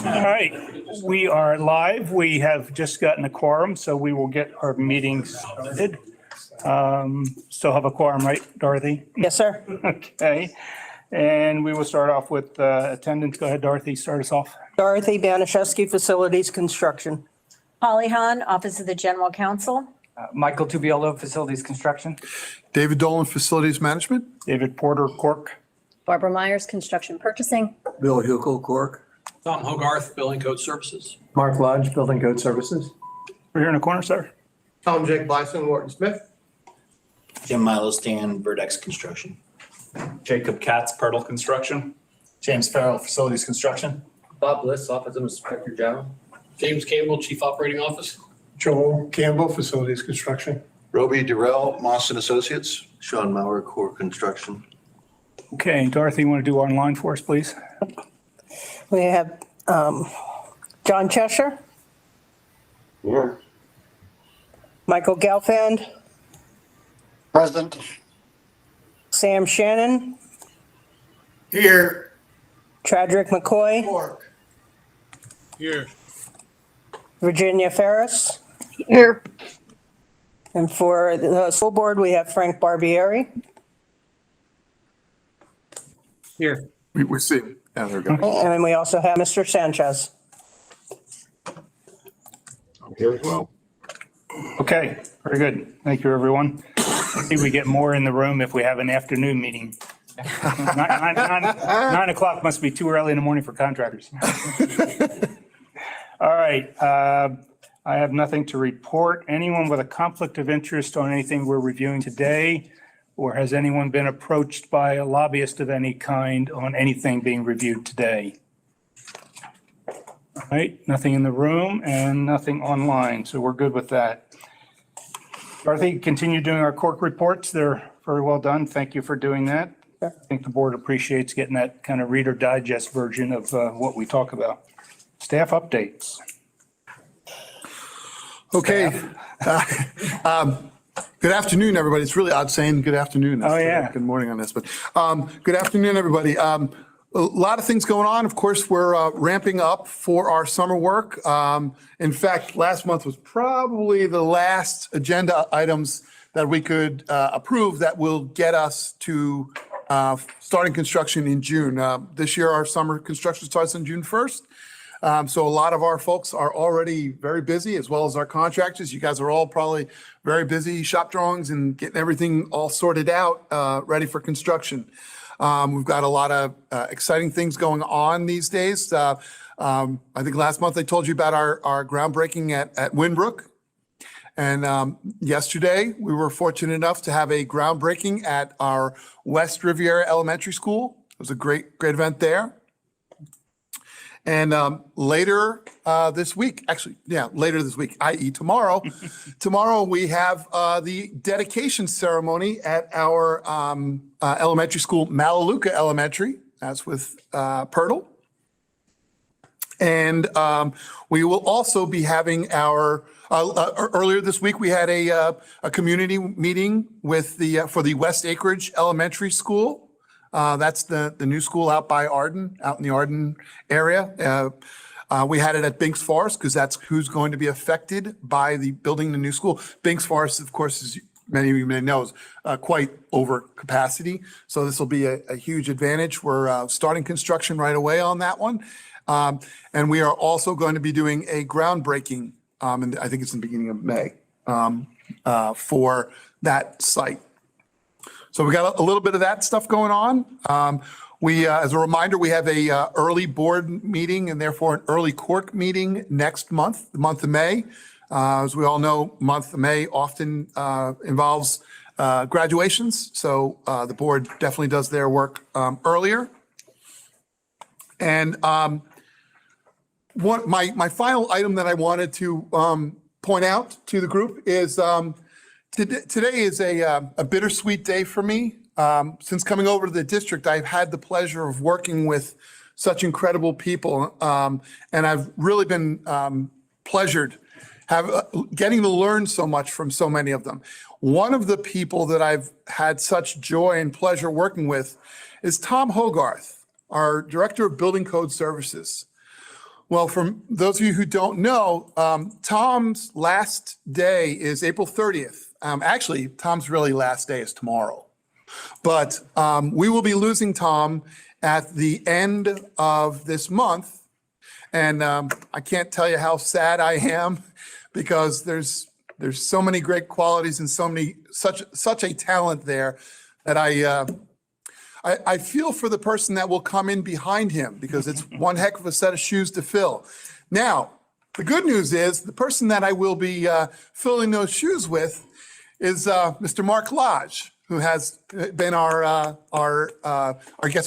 All right, we are live. We have just gotten a quorum, so we will get our meeting started. Still have a quorum, right, Dorothy? Yes, sir. Okay, and we will start off with attendance. Go ahead, Dorothy, start us off. Dorothy Banashewski, Facilities Construction. Holly Hahn, Office of the General Counsel. Michael Tubiolo, Facilities Construction. David Dolan, Facilities Management. David Porter, CORC. Barbara Myers, Construction Purchasing. Bill Huckel, CORC. Tom Hogarth, Building Code Services. Mark Lodge, Building Code Services. We're here in the corner, sir. Tom Jake Bison, Wharton Smith. Jim Milostan, Verdex Construction. Jacob Katz, Pirtle Construction. James Farrell, Facilities Construction. Bob Bliss, Office of Inspector General. James Campbell, Chief Operating Office. Joel Campbell, Facilities Construction. Roby Durrell, Moss and Associates. Sean Maurer, Core Construction. Okay, Dorothy, you want to do online for us, please? We have John Cheshire, Here. Michael Gelfand, Present. Sam Shannon, Here. Chadrick McCoy, CORC. Here. Virginia Ferris. Here. And for the school board, we have Frank Barbieri. Here. We see. Yeah, there we go. And then we also have Mr. Sanchez. Here as well. Okay, very good. Thank you, everyone. See, we get more in the room if we have an afternoon meeting. 9 o'clock must be too early in the morning for contractors. All right, I have nothing to report. Anyone with a conflict of interest on anything we're reviewing today? Or has anyone been approached by a lobbyist of any kind on anything being reviewed today? All right, nothing in the room and nothing online, so we're good with that. Dorothy, continue doing our CORC reports. They're very well done. Thank you for doing that. I think the board appreciates getting that kind of Reader Digest version of what we talk about. Staff updates. Okay. Good afternoon, everybody. It's really odd saying good afternoon. Oh, yeah. Good morning on this, but good afternoon, everybody. A lot of things going on. Of course, we're ramping up for our summer work. In fact, last month was probably the last agenda items that we could approve that will get us to starting construction in June. This year, our summer construction starts on June 1st. So a lot of our folks are already very busy, as well as our contractors. You guys are all probably very busy, shop drawings and getting everything all sorted out, ready for construction. We've got a lot of exciting things going on these days. I think last month I told you about our groundbreaking at Winbrook. And yesterday, we were fortunate enough to have a groundbreaking at our West Riviera Elementary School. It was a great event there. And later this week, later this week, i.e. tomorrow, we have the dedication ceremony at our elementary school, Malaluka Elementary. That's with Pirtle. And we will also be having our, earlier this week, we had a community meeting with for the West Acreage Elementary School. That's the new school out by Arden, out in the Arden area. We had it at Binks Forest because that's who's going to be affected by building the new school. Binks Forest, of course, as many of you may know, is quite over capacity. So this will be a huge advantage. We're starting construction right away on that one. And we are also going to be doing a groundbreaking, and I think it's in the beginning of May, for that site. So we got a little bit of that stuff going on. As a reminder, we have a early board meeting and therefore an early CORC meeting next month, the month of May. As we all know, month of May often involves graduations. So the board definitely does their work earlier. And my final item that I wanted to point out to the group is today is a bittersweet day for me. Since coming over to the district, I've had the pleasure of working with such incredible people, and I've really been pleasured getting to learn so much from so many of them. One of the people that I've had such joy and pleasure working with is Tom Hogarth, our Director of Building Code Services. Well, for those of you who don't know, Tom's last day is April 30th. Actually, Tom's really last day is tomorrow. But we will be losing Tom at the end of this month. And I can't tell you how sad I am because there's so many great qualities and such a talent there that I feel for the person that will come in behind him because it's one heck of a set of shoes to fill. Now, the good news is the person that I will be filling those shoes with is Mr. Mark Lodge, who has been our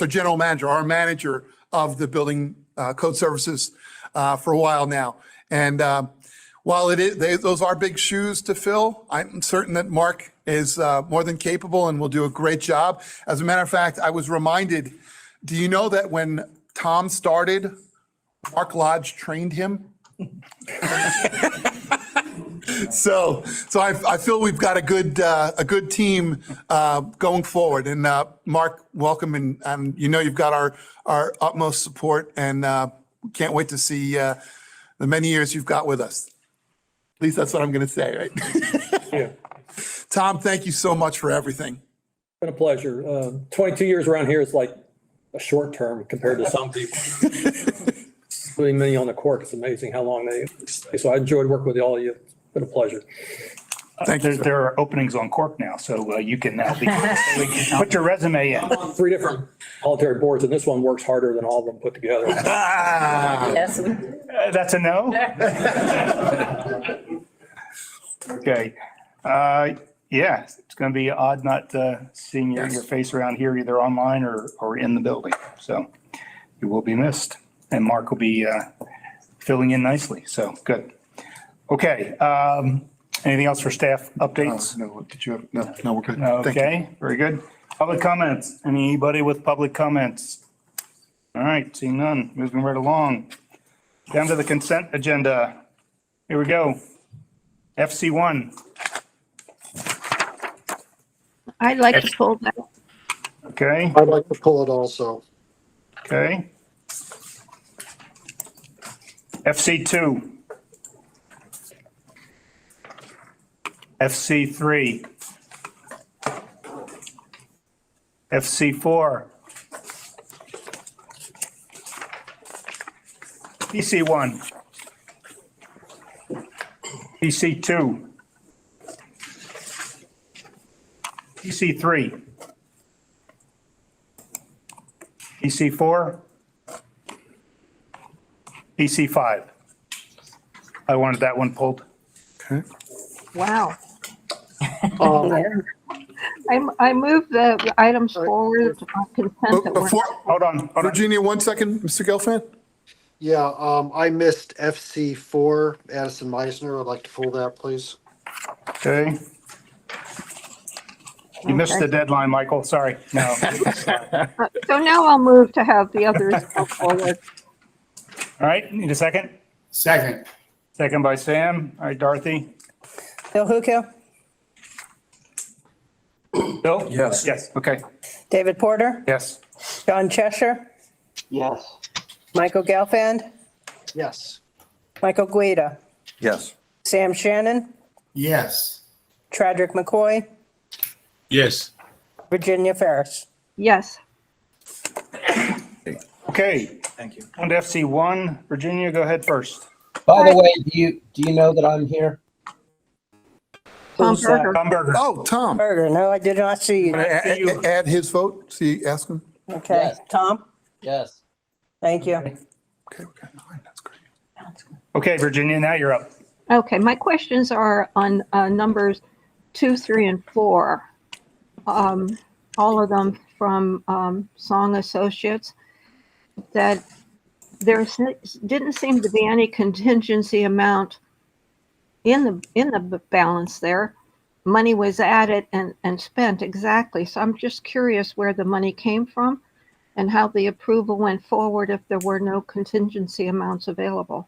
general manager, our manager of the building code services for a while now. And while those are big shoes to fill, I'm certain that Mark is more than capable and will do a great job. As a matter of fact, I was reminded, do you know that when Tom started, Mark Lodge trained him? So I feel we've got a good team going forward. And Mark, welcome, and you've got our utmost support, and can't wait to see the many years you've got with us. At least that's what I'm going to say, right? Yeah. Tom, thank you so much for everything. Been a pleasure. 22 years around here is like a short term compared to some people. Including many on the CORC. It's amazing how long they stay. So I enjoyed working with all of you. It's been a pleasure. Thank you. There are openings on CORC now, so you can now put your resume in. I'm on 3 different voluntary boards, and this one works harder than all of them put together. Yes. That's a no? Okay. Yeah, it's going to be odd not seeing your face around here, either online or in the building. So you will be missed. And Mark will be filling in nicely. So good. Okay. Anything else for staff updates? No, did you have, no, we're good. Thank you. Okay, very good. Public comments. Anybody with public comments? All right, seeing none. Moving right along. Down to the consent agenda. Here we go. FC1. I'd like to pull that. Okay, I'd like to pull it also. okay. FC2. FC3. FC4. PC1. PC2. PC3. PC4. PC5. I wanted that one pulled. Okay. Wow. I move the items forward on consent that were. Before, Hold on. Virginia, 1 second, Mr. Gelfand. Yeah, I missed FC4, Addison Meisner. I'd like to pull that, please. Okay. You missed the deadline, Michael. Sorry. No. So now I'll move to have the others go forward. All right, need a second? Second. Second by Sam. All right, Dorothy. Bill Huko, Bill? Yes. Yes, okay. David Porter, Yes. John Cheshire, Yes. Michael Gelfand, Yes. Michael Guida, Yes. Sam Shannon, Yes. Tradrick McCoy, Yes. Virginia Ferris. Yes. Okay, Thank you. on to FC1. Virginia, go ahead first. By the way, do you know that I'm here? Tom Who's that? Berger. Tom Berger. Oh, Tom. Berger, no, I did not see you. Add his vote. See, ask him. Okay, Yes. Tom, Yes. thank you. Okay, okay, 9, that's great. Okay, Virginia, now you're up. Okay, my questions are on numbers 2, 3, and 4. All of them from Song Associates. That there didn't seem to be any contingency amount in the balance there. Money was added and spent exactly. So I'm just curious where the money came from and how the approval went forward if there were no contingency amounts available.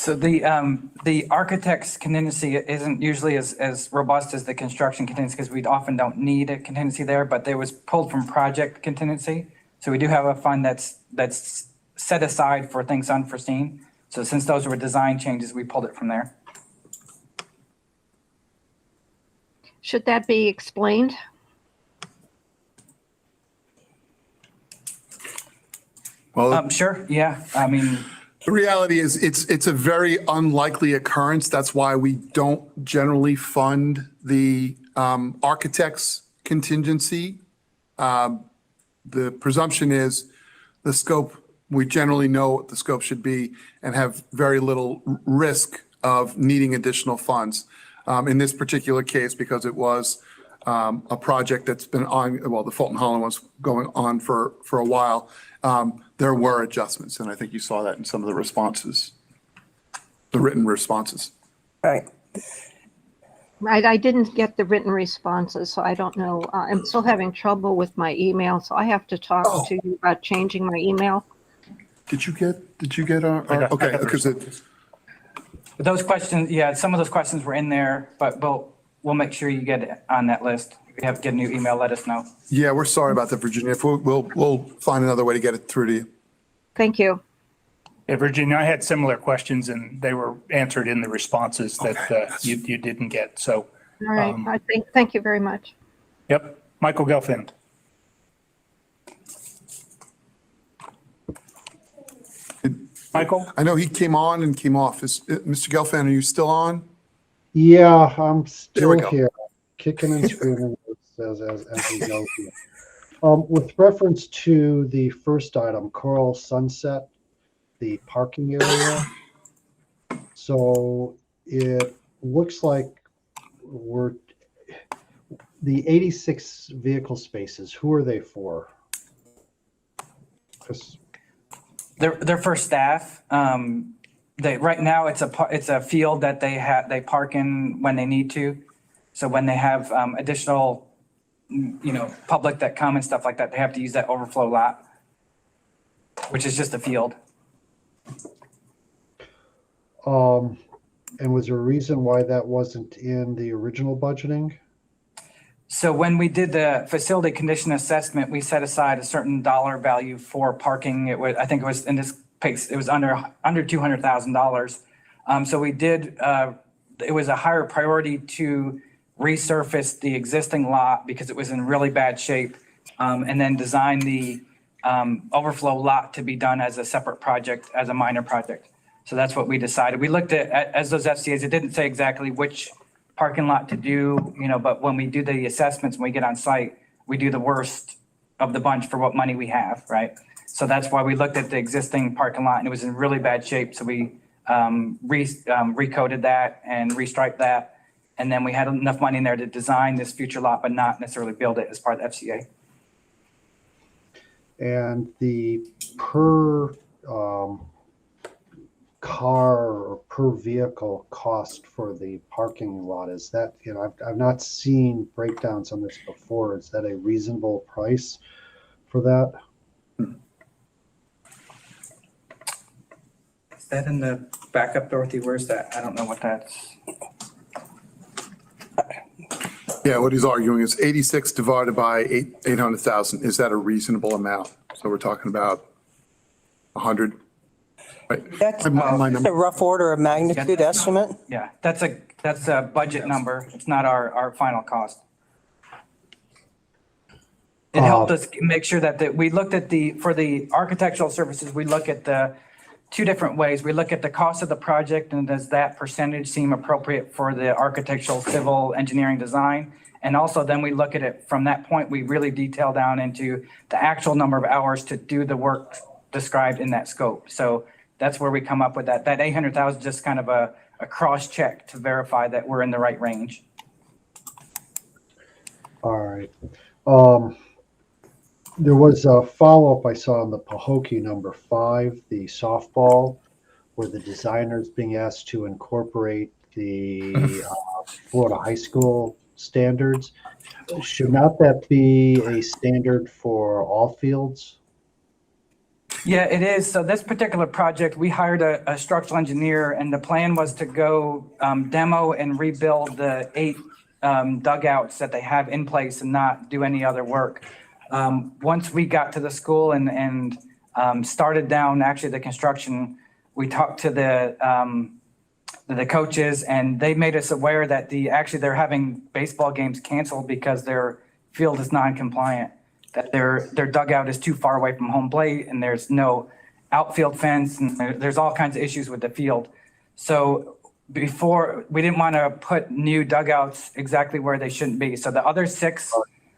So the architect's contingency isn't usually as robust as the construction contingency because we often don't need a contingency there, but there was pulled from project contingency. So we do have a fund that's set aside for things unforeseen. So since those were design changes, we pulled it from there. Should that be explained? Well, Sure, yeah. I mean, the reality is it's a very unlikely occurrence. That's why we don't generally fund the architect's contingency. The presumption is the scope, we generally know what the scope should be and have very little risk of needing additional funds. In this particular case, because it was a project that's been on, well, the Fulton Holland was going on for a while, there were adjustments, and I think you saw that in some of the responses, the written responses. Right. Right, I didn't get the written responses, so I don't know. I'm still having trouble with my email, so I have to talk to you about changing my email. Did you get our, I got okay, the because but those questions, yeah, some of those questions were in there, but we'll make sure you get it on that list. If you have to get a new email, let us know. yeah, we're sorry about that, Virginia. If we'll find another way to get it through to you. Thank you. Yeah, Virginia, I had similar questions and they were answered in the responses that you didn't get. So, All right, thank you very much. yep. Michael Gelfand. Michael? I know he came on and came off. Mr. Gelfand, are you still on? Yeah, I'm There still we go. here, kicking and screaming as we go here. With reference to the first item, Coral Sunset, the parking area. So it looks like the 86 vehicle spaces, who are they for? 'Cause They're for staff. Right now it's a field that they park in when they need to. So when they have additional, public that come and stuff like that, they have to use that overflow lot, which is just a field. and was there a reason why that wasn't in the original budgeting? So when we did the facility condition assessment, we set aside a certain dollar value for parking. I think it was in this case, it was under $200,000. So we did, it was a higher priority to resurface the existing lot because it was in really bad shape. And then design the overflow lot to be done as a separate project, as a minor project. So that's what we decided. We looked at, as those FCAs, it didn't say exactly which parking lot to do, but when we do the assessments, when we get on site, we do the worst of the bunch for what money we have, right? So that's why we looked at the existing parking lot and it was in really bad shape. So we recoded that and restriped that. And then we had enough money in there to design this future lot, but not necessarily build it as part of the FCA. And the per car or per vehicle cost for the parking lot, is that, I've not seen breakdowns on this before. Is that a reasonable price for that? Is that in the backup, Dorothy? Where's that? I don't know what that's. Yeah, what he's arguing is 86 divided by 800,000. Is that a reasonable amount? So we're talking about 100. Right. That's My just number. a rough order of magnitude estimate. Yeah, that's a budget number. It's not our final cost. It helped us make sure that we looked at for the architectural services, we look at the two different ways. We look at the cost of the project and does that percentage seem appropriate for the architectural, civil, engineering design? And also then we look at it from that point, we really detail down into the actual number of hours to do the work described in that scope. So that's where we come up with that. That 800,000 is just kind of a cross check to verify that we're in the right range. All right. There was a follow-up I saw on the Pahokee number 5, the softball, where the designer is being asked to incorporate the Florida high school standards. Should not that be a standard for all fields? Yeah, it is. So this particular project, we hired a structural engineer, and the plan was to go demo and rebuild the 8 dugouts that they have in place and not do any other work. Once we got to the school and started down actually the construction, we talked to the coaches, and they made us aware that they're having baseball games canceled because their field is non-compliant, that their dugout is too far away from home plate, and there's no outfield fence, and there's all kinds of issues with the field. So before, we didn't want to put new dugouts exactly where they shouldn't be. So the other 6,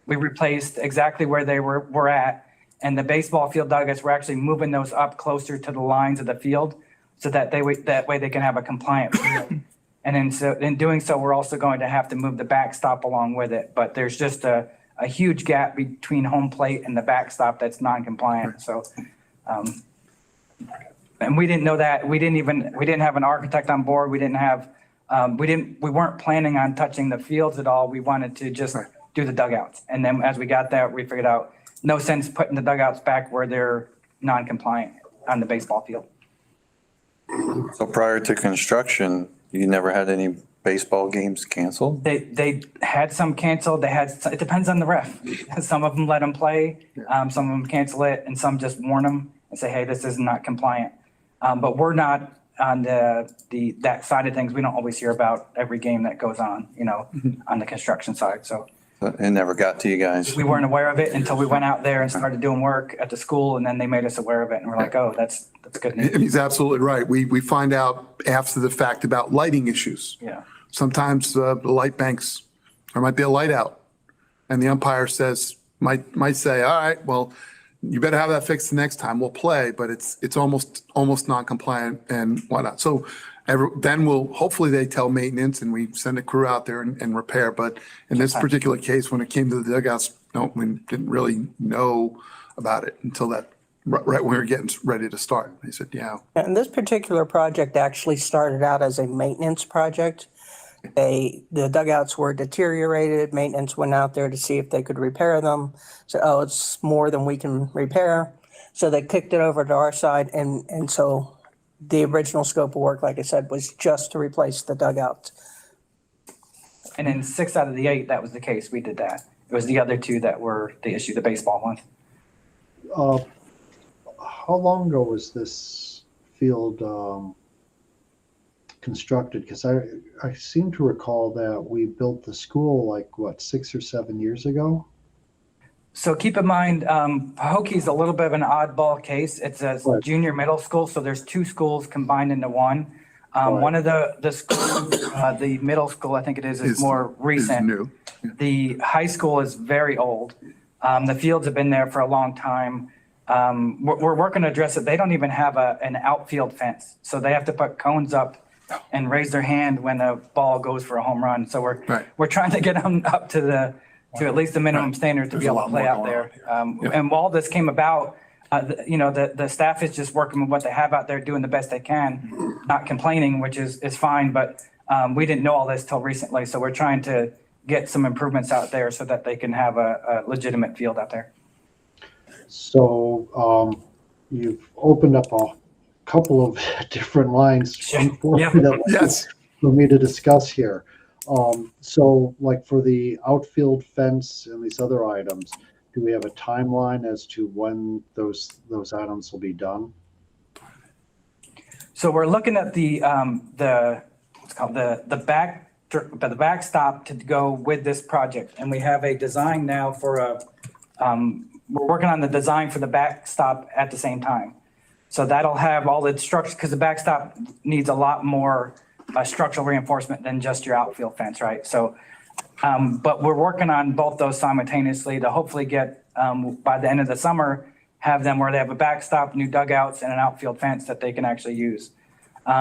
we replaced exactly where they were at, and the baseball field dugouts, we're actually moving those up closer to the lines of the field, so that that way they can have a compliant field. And then so in doing so, we're also going to have to move the backstop along with it. But there's just a huge gap between home plate and the backstop that's non-compliant. So, and we didn't know that. We didn't have an architect on board. We didn't have, we weren't planning on touching the fields at all. We wanted to just do the dugouts. And then as we got there, we figured out no sense putting the dugouts back where they're non-compliant on the baseball field. So prior to construction, you never had any baseball games canceled? They had some canceled. It depends on the ref. Some of them let them play, some of them cancel it, and some just warn them and say, hey, this is not compliant. But we're not on that side of things. We don't always hear about every game that goes on, on the construction side. So It never got to you guys? we weren't aware of it until we went out there and started doing work at the school, and then they made us aware of it, and we're like, oh, that's good news. He's absolutely right. We find out after the fact about lighting issues. Yeah. Sometimes the light banks, there might be a light out, and the umpire might say, all right, well, you better have that fixed the next time. We'll play, but it's almost non-compliant and whatnot. So then hopefully they tell maintenance and we send a crew out there and repair. But in this particular case, when it came to the dugouts, no, we didn't really know about it until right when we were getting ready to start. They said, yeah. And this particular project actually started out as a maintenance project. The dugouts were deteriorated. Maintenance went out there to see if they could repair them. So, it's more than we can repair. So they kicked it over to our side. And so the original scope of work, like I said, was just to replace the dugouts. And in 6 out of the 8, that was the case. We did that. It was the other 2 that were the issue, the baseball ones. How long ago was this field constructed? Because I seem to recall that we built the school 6 or 7 years ago. So keep in mind, Pahokie's a little bit of an oddball case. It's a junior middle school, so there's 2 schools combined into one. One of the schools, the middle school, I think it is more recent. Is new. The high school is very old. The fields have been there for a long time. We're working to address it. They don't even have an outfield fence, so they have to put cones up and raise their hand when a ball goes for a home run. So we're trying to get them up to at least the minimum standard to be able to play out there. And while this came about, the staff is just working with what they have out there, doing the best they can, not complaining, which is fine. But we didn't know all this till recently, so we're trying to get some improvements out there so that they can have a legitimate field out there. So you've opened up a couple of different lines for me to discuss here. So for the outfield fence and these other items, do we have a timeline as to when those items will be done? So we're looking at the backstop to go with this project, and we have a design now for we're working on the design for the backstop at the same time. So that'll have all the structures, because the backstop needs a lot more structural reinforcement than just your outfield fence, right? So, but we're working on both those simultaneously to hopefully get, by the end of the summer, have them where they have a backstop, new dugouts, and an outfield fence that they can actually use.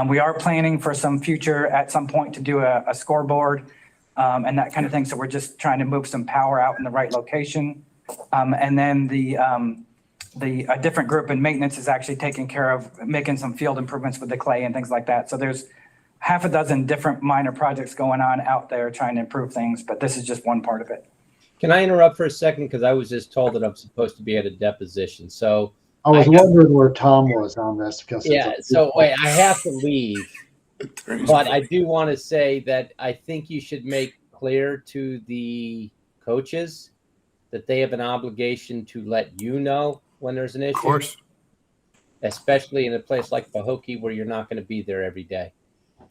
We are planning for some future, at some point, to do a scoreboard and that kind of thing. So we're just trying to move some power out in the right location. And then a different group in maintenance is actually taking care of making some field improvements with the clay and things like that. So there's half a dozen different minor projects going on out there trying to improve things, but this is just one part of it. Can I interrupt for a second? Because I was just told that I'm supposed to be at a deposition. So I was I have- wondering where Tom was on this because it's Yeah, a- so wait, I have to leave, but I do want to say that I think you should make clear to the coaches that they have an obligation to let you know when there's an issue. Of course. Especially in a place like Pahokee where you're not going to be there every day.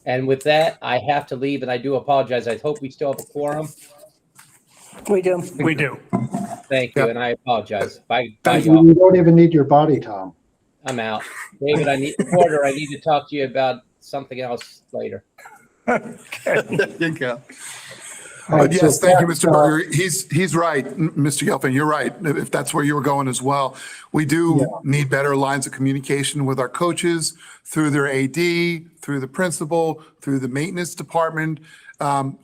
And with that, I have to leave, and I do apologize. I hope we still have a quorum. We do. We do. Thank you, Yep. and I apologize. Bye, Thank y'all. You don't even need your body, Tom. I'm out. David, Porter, I need to talk to you about something else later. There you go. All right, Yes, so thank you, back, Mr. Berger. He's right, Mr. Gelfand, you're right, if that's where you were going as well. We do need better lines of communication with our coaches through their AD, through the principal, through the maintenance department,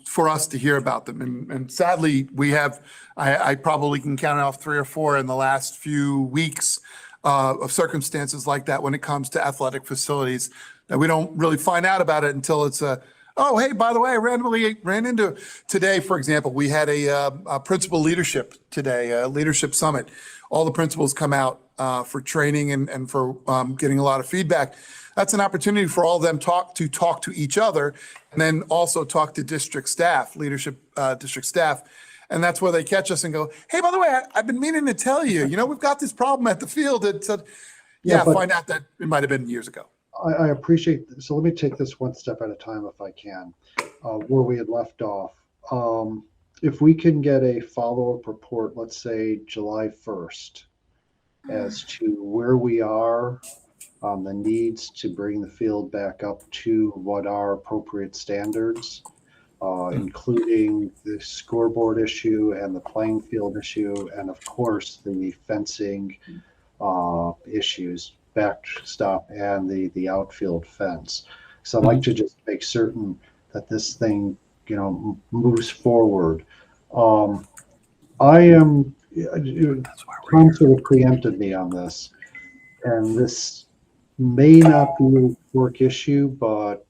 for us to hear about them. And sadly, we have, I probably can count off 3 or 4 in the last few weeks of circumstances like that when it comes to athletic facilities, that we don't really find out about it until it's oh, hey, by the way, I randomly ran into today, for example, we had a principal leadership today, a leadership summit. All the principals come out for training and for getting a lot of feedback. That's an opportunity for all of them talk to each other and then also talk to district staff, leadership district staff. And that's where they catch us and go, hey, by the way, I've been meaning to tell you, we've got this problem at the field. It's but- find out that it might have been years ago. I appreciate, so let me take this one step at a time if I can, where we had left off. If we can get a follow-up report, let's say July 1st, as to where we are on the needs to bring the field back up to what are appropriate standards, including the scoreboard issue and the playing field issue, and of course, the fencing issues, backstop and the outfield fence. So I'd like to just make certain that this thing, moves forward. I am, Tom sort of preempted me on this, and this may not be a work issue, but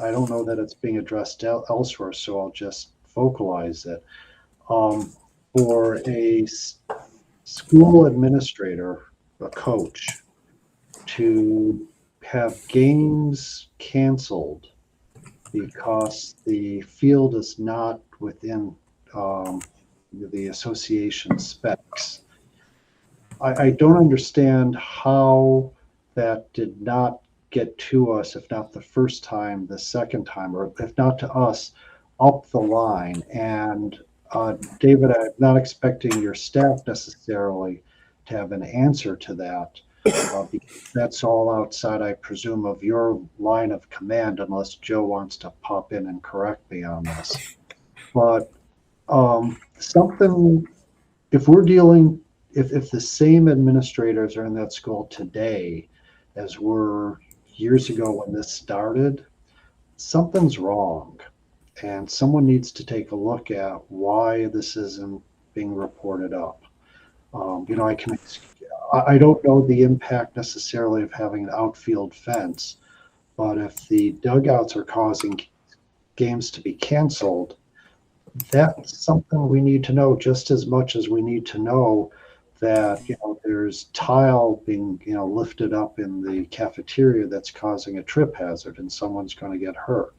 I don't know that it's being addressed elsewhere, so I'll just vocalize it. For a school administrator, a coach, to have games canceled because the field is not within the association specs. I don't understand how that did not get to us, if not the first time, the second time, or if not to us, up the line. And David, I'm not expecting your staff necessarily to have an answer to that. Because that's all outside, I presume, of your line of command, unless Joe wants to pop in and correct me on this. But something, if we're dealing, if the same administrators are in that school today as were years ago when this started, something's wrong. And someone needs to take a look at why this isn't being reported up. I don't know the impact necessarily of having an outfield fence, but if the dugouts are causing games to be canceled, that's something we need to know just as much as we need to know that, there's tile being, lifted up in the cafeteria that's causing a trip hazard and someone's going to get hurt.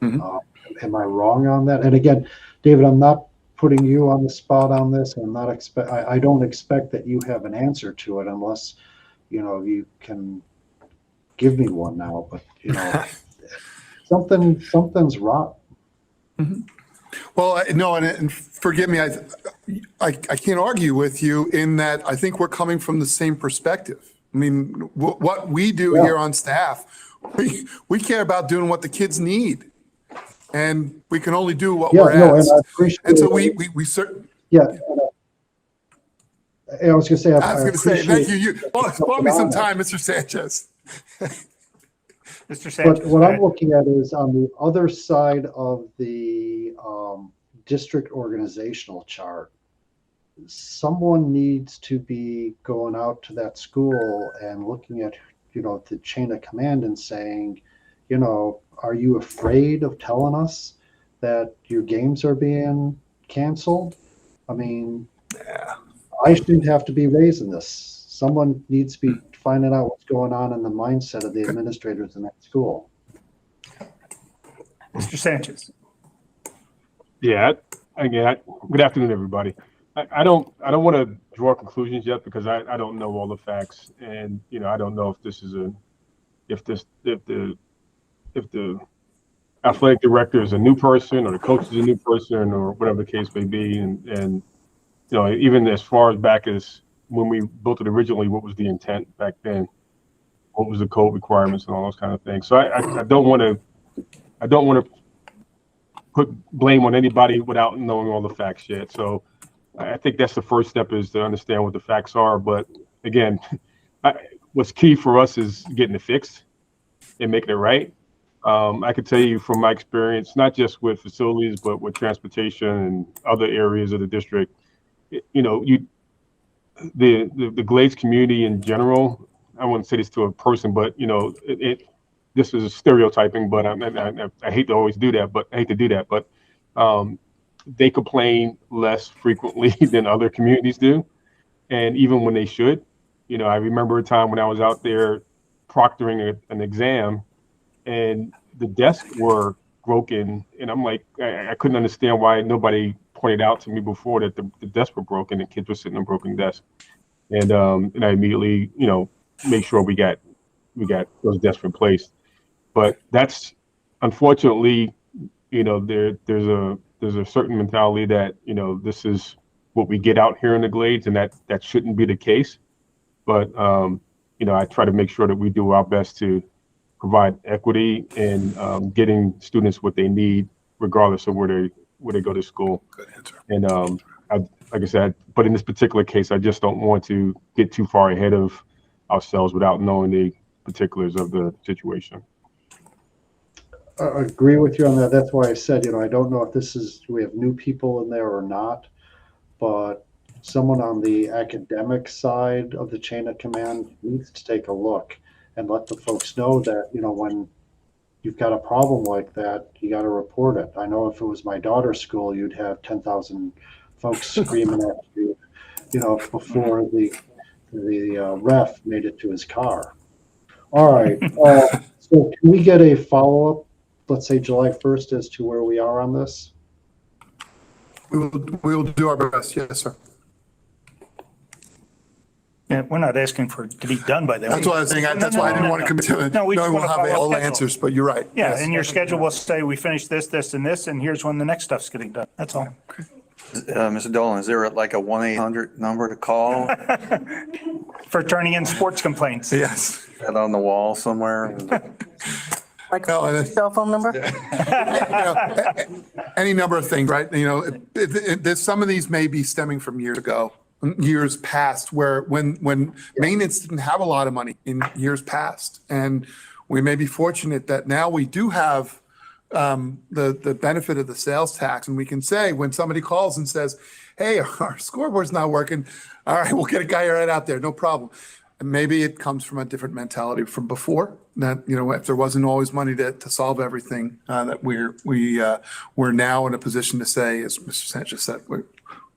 Am I wrong on that? And again, David, I'm not putting you on the spot on this. I don't expect that you have an answer to it unless, you can give me one now, but something's wrong. Well, no, and forgive me, I can't argue with you in that I think we're coming from the same perspective. I mean, what we do here on staff, we care about doing what the kids need. And we can only do what we're asked. And I appreciate and so we certainly. Yeah. I was going to say, I was going to say, thank you. You bought me some time, Mr. Sanchez. Mr. Sanchez. But what I'm looking at is on the other side of the district organizational chart, someone needs to be going out to that school and looking at, the chain of command and saying, are you afraid of telling us that your games are being canceled? I mean, I shouldn't have to be raising this someone needs to be finding out what's going on in the mindset of the administrators in that school. Mr. Sanchez. Yeah, good afternoon, everybody. I don't want to draw conclusions yet because I don't know all the facts, and I don't know if this is if the athletic director is a new person or the coach is a new person or whatever the case may be, and even as far as back as when we built it originally, what was the intent back then? What was the code requirements and all those kind of things? So I don't want to put blame on anybody without knowing all the facts yet. So I think that's the first step, is to understand what the facts are. But again, what's key for us is getting it fixed and making it right. I could tell you from my experience, not just with facilities, but with transportation and other areas of the district, the Glades community in general, I wouldn't say this to a person, but this is stereotyping, but I hate to always do that, but I hate to do that, but they complain less frequently than other communities do. And even when they should, I remember a time when I was out there proctoring an exam and the desks were broken. And I'm like, I couldn't understand why nobody pointed out to me before that the desks were broken and kids were sitting on broken desks. And I immediately, make sure we got those desks replaced. But that's unfortunately, there's a certain mentality that, this is what we get out here in the Glades, and that shouldn't be the case. But, I try to make sure that we do our best to provide equity and getting students what they need, regardless of where they go to school. Good answer. And like I said, but in this particular case, I just don't want to get too far ahead of ourselves without knowing the particulars of the situation. I agree with you on that. That's why I said, I don't know if we have new people in there or not, but someone on the academic side of the chain of command needs to take a look and let the folks know that, when you've got a problem like that, you got to report it. I know if it was my daughter's school, you'd have 10,000 folks screaming at you, before the ref made it to his car. All right. So can we get a follow-up, let's say July 1st, as to where we are on this? We will do our best. Yes, sir. Yeah, we're not asking for it to be done by then. That's what I was saying. That's why I didn't want to commit to it. No, we just We'll want to have follow all the schedule. answers, but you're right. Yeah, Yes. and your schedule will say we finish this, this, and this, and here's when the next stuff's getting done. That's all. Mr. Dolan, is there like a 1-800 number to call? For turning in sports complaints. Yes. That on the wall somewhere? Like No, and cell phone number? any number of things, right? There's some of these may be stemming from years ago, years past, where when maintenance didn't have a lot of money in years past. And we may be fortunate that now we do have the benefit of the sales tax. And we can say, when somebody calls and says, hey, our scoreboard's not working, all right, we'll get a guy right out there, no problem. And maybe it comes from a different mentality from before, that, if there wasn't always money to solve everything, that we're now in a position to say, as Mr. Sanchez said,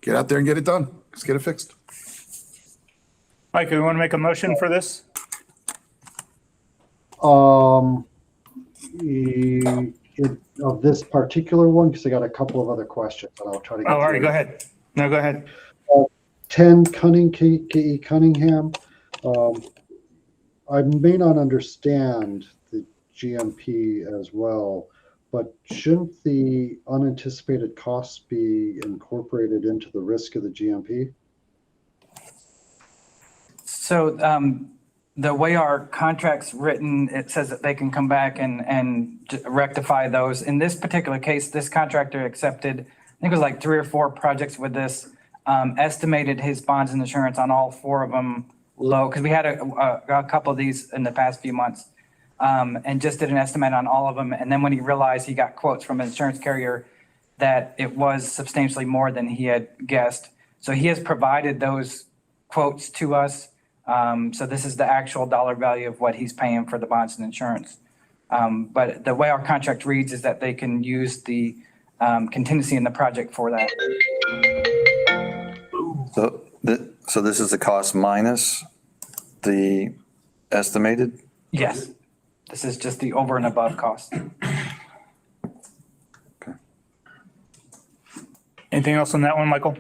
get out there and get it done. Let's get it fixed. Mike, you want to make a motion for this? Of this particular one, because I got a couple of other questions, and I'll try to get Oh, all right, through go it. ahead. No, go ahead. 10 K.E. Cunningham. I may not understand the GMP as well, but shouldn't the unanticipated costs be incorporated into the risk of the GMP? So the way our contract's written, it says that they can come back and rectify those. In this particular case, this contractor accepted, I think it was like 3 or 4 projects with this, estimated his bonds and insurance on all 4 of them low, because we had a couple of these in the past few months, and just did an estimate on all of them. And then when he realized he got quotes from an insurance carrier that it was substantially more than he had guessed. So he has provided those quotes to us. So this is the actual dollar value of what he's paying for the bonds and insurance. But the way our contract reads is that they can use the contingency in the project for that. So this is the cost minus the estimated? Yes. This is just the over and above cost. Anything else on that one, Michael?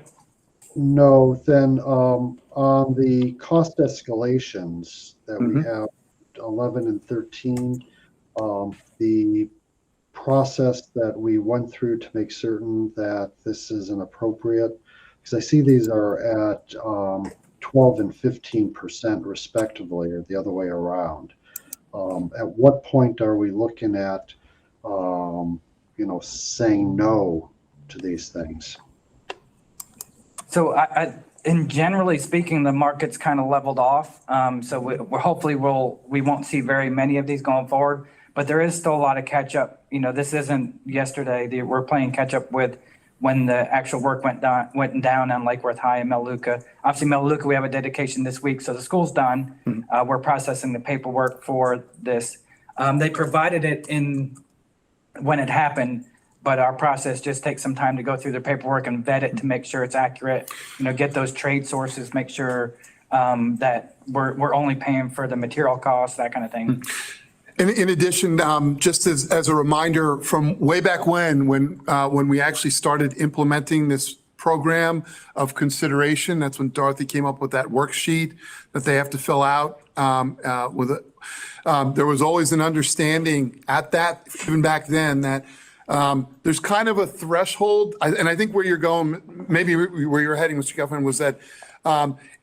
No, then on the cost escalations that we have 11 and 13, the process that we went through to make certain that this is an appropriate, because I see these are at 12 and 15% respectively, or the other way around. At what point are we looking at, saying no to these things? So in generally speaking, the market's kind of leveled off. So we're hopefully we won't see very many of these going forward, but there is still a lot of catch up. This isn't yesterday. We're playing catch up with when the actual work went down on Lake Worth High and Melaleuca. Obviously, Melaleuca, we have a dedication this week, so the school's done. We're processing the paperwork for this. They provided it in when it happened, but our process just takes some time to go through the paperwork and vet it to make sure it's accurate. Get those trade sources, make sure that we're only paying for the material costs, that kind of thing. In addition, just as a reminder from way back when we actually started implementing this program of consideration, that's when Dorothy came up with that worksheet that they have to fill out there was always an understanding at that, even back then, that there's kind of a threshold, and I think where you're going, maybe where you're heading, Mr. Gelfand, was that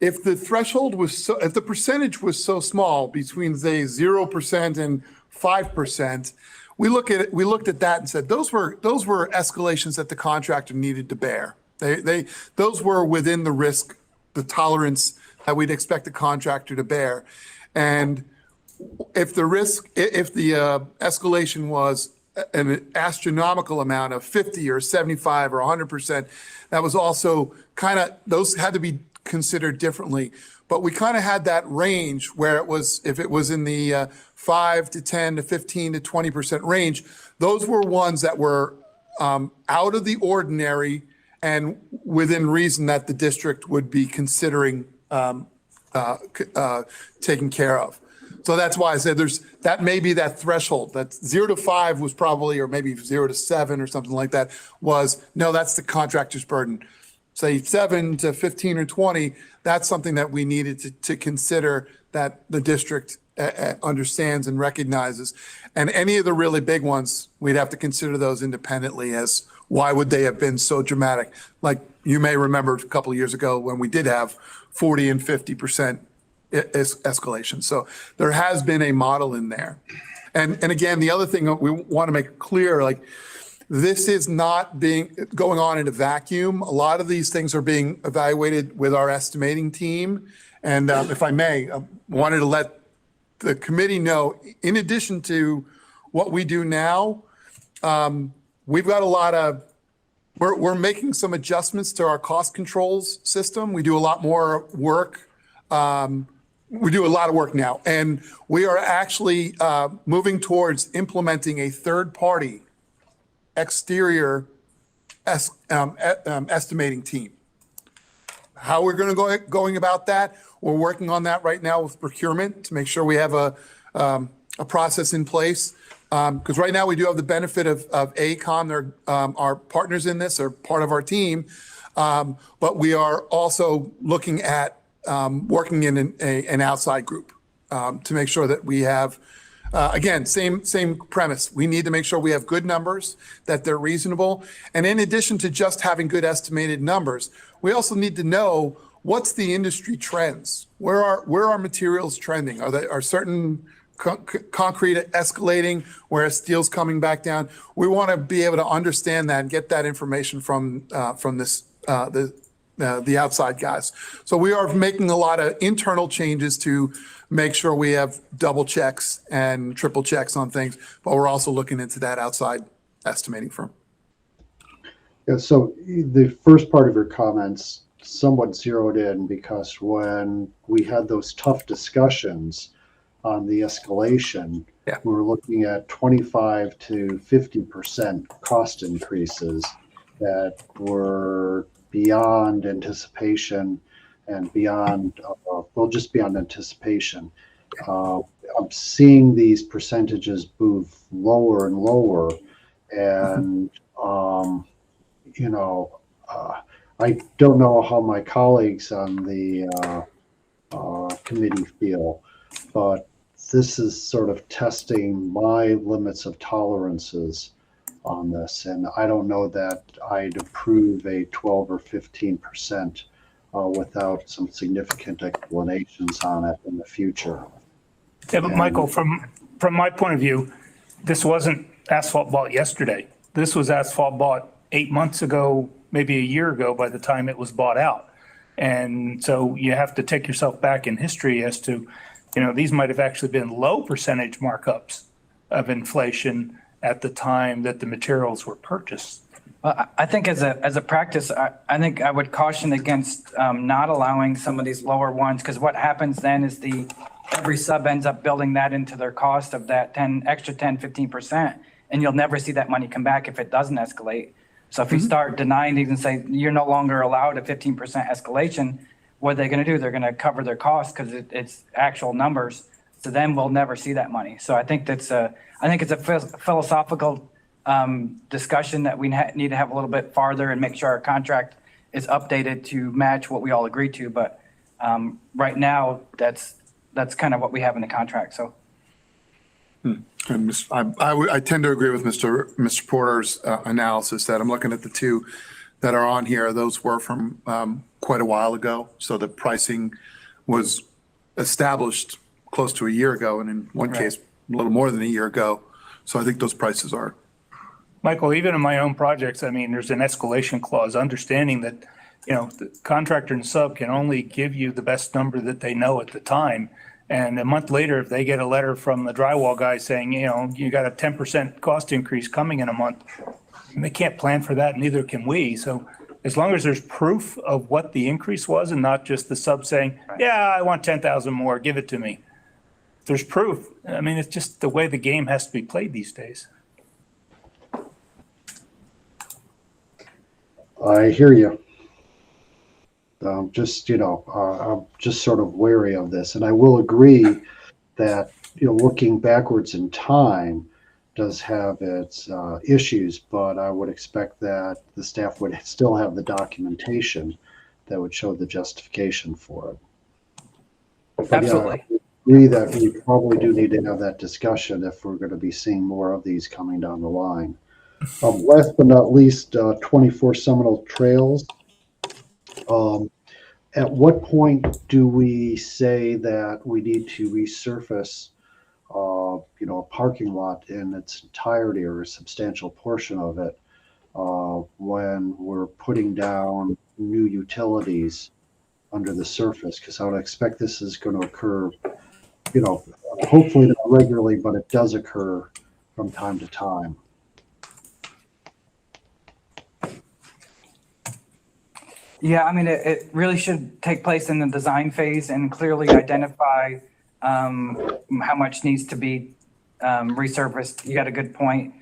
if the threshold was if the percentage was so small between say 0% and 5%, we looked at that and said those were escalations that the contractor needed to bear. Those were within the risk, the tolerance that we'd expect the contractor to bear, and if the escalation was an astronomical amount of 50 or 75 or 100%, that was also those had to be considered differently. But we kind of had that range where if it was in the 5 to 10 to 15 to 20% range, those were ones that were out of the ordinary and within reason that the district would be considering taking care of. So that's why I said that may be that threshold. That 0 to 5 was probably, or maybe 0 to 7 or something like that, that's the contractor's burden. Say 7 to 15 or 20, that's something that we needed to consider, that the district understands and recognizes. And any of the really big ones, we'd have to consider those independently as why would they have been so dramatic? Like you may remember a couple of years ago when we did have 40 and 50% escalation. So there has been a model in there. And again, the other thing we want to make clear, this is not going on in a vacuum. A lot of these things are being evaluated with our estimating team. And if I may, I wanted to let the committee know, in addition to what we do now, we've got we're making some adjustments to our cost controls system. We do a lot more work. We do a lot of work now, and we are actually moving towards implementing a third-party exterior estimating team. How we're going about that, we're working on that right now with procurement to make sure we have a process in place. Because right now we do have the benefit of AECOM, they're our partners in this, are part of our team, but we are also looking at working in an outside group to make sure that we have, again, same premise. We need to make sure we have good numbers, that they're reasonable. And in addition to just having good estimated numbers, we also need to know what's the industry trends. Where are materials trending? Are certain concrete escalating, where steel's coming back down? We want to be able to understand that and get that information from the outside guys. So we are making a lot of internal changes to make sure we have double checks and triple checks on things, but we're also looking into that outside estimating firm. Yeah, so the first part of your comments somewhat zeroed in, because when we had those tough discussions on the escalation, we were looking at 25 to 50% cost increases that were beyond anticipation and beyond, well, just beyond anticipation. I'm seeing these percentages move lower and lower, and you know, I don't know how my colleagues on the committee feel, but this is sort of testing my limits of tolerances on this, and I don't know that I'd approve a 12 or 15% without some significant explanations on it in the future. Yeah, but Michael, from my point of view, this wasn't asphalt bought yesterday. This was asphalt bought 8 months ago, maybe a year ago by the time it was bought out. And so you have to take yourself back in history as to, these might have actually been low percentage markups of inflation at the time that the materials were purchased. Well, I think as a practice, I think I would caution against not allowing some of these lower ones, because what happens then is every sub ends up building that into their cost of that 15%, and you'll never see that money come back if it doesn't escalate. So if you start denying these and say you're no longer allowed a 15% escalation, what are they going to do? They're going to cover their costs because it's actual numbers. So then we'll never see that money. So I think it's a philosophical discussion that we need to have a little bit farther and make sure our contract is updated to match what we all agreed to. But right now, that's kind of what we have in the contract. So. And I tend to agree with Mr. Porter's analysis that I'm looking at the two that are on here. Those were from quite a while ago. So the pricing was established close to a year ago, and in one case, a little more than a year ago. So I think those prices are. Michael, even in my own projects, there's an escalation clause, understanding that, the contractor and sub can only give you the best number that they know at the time. And a month later, if they get a letter from the drywall guy saying, you got a 10% cost increase coming in a month, they can't plan for that, neither can we. So as long as there's proof of what the increase was and not just the sub saying, yeah, I want 10,000 more, give it to me. If there's proof. It's just the way the game has to be played these days. I hear you. I'm just sort of wary of this. And I will agree that, looking backwards in time does have its issues, but I would expect that the staff would still have the documentation that would show the justification for it. But absolutely. I agree that we probably do need to have that discussion if we're going to be seeing more of these coming down the line. Last but not least, 24 Seminole Trails. At what point do we say that we need to resurface, a parking lot in its entirety or a substantial portion of it when we're putting down new utilities under the surface? Because I would expect this is going to occur, hopefully not regularly, but it does occur from time to time. Yeah, it really should take place in the design phase and clearly identify how much needs to be resurfaced. You got a good point.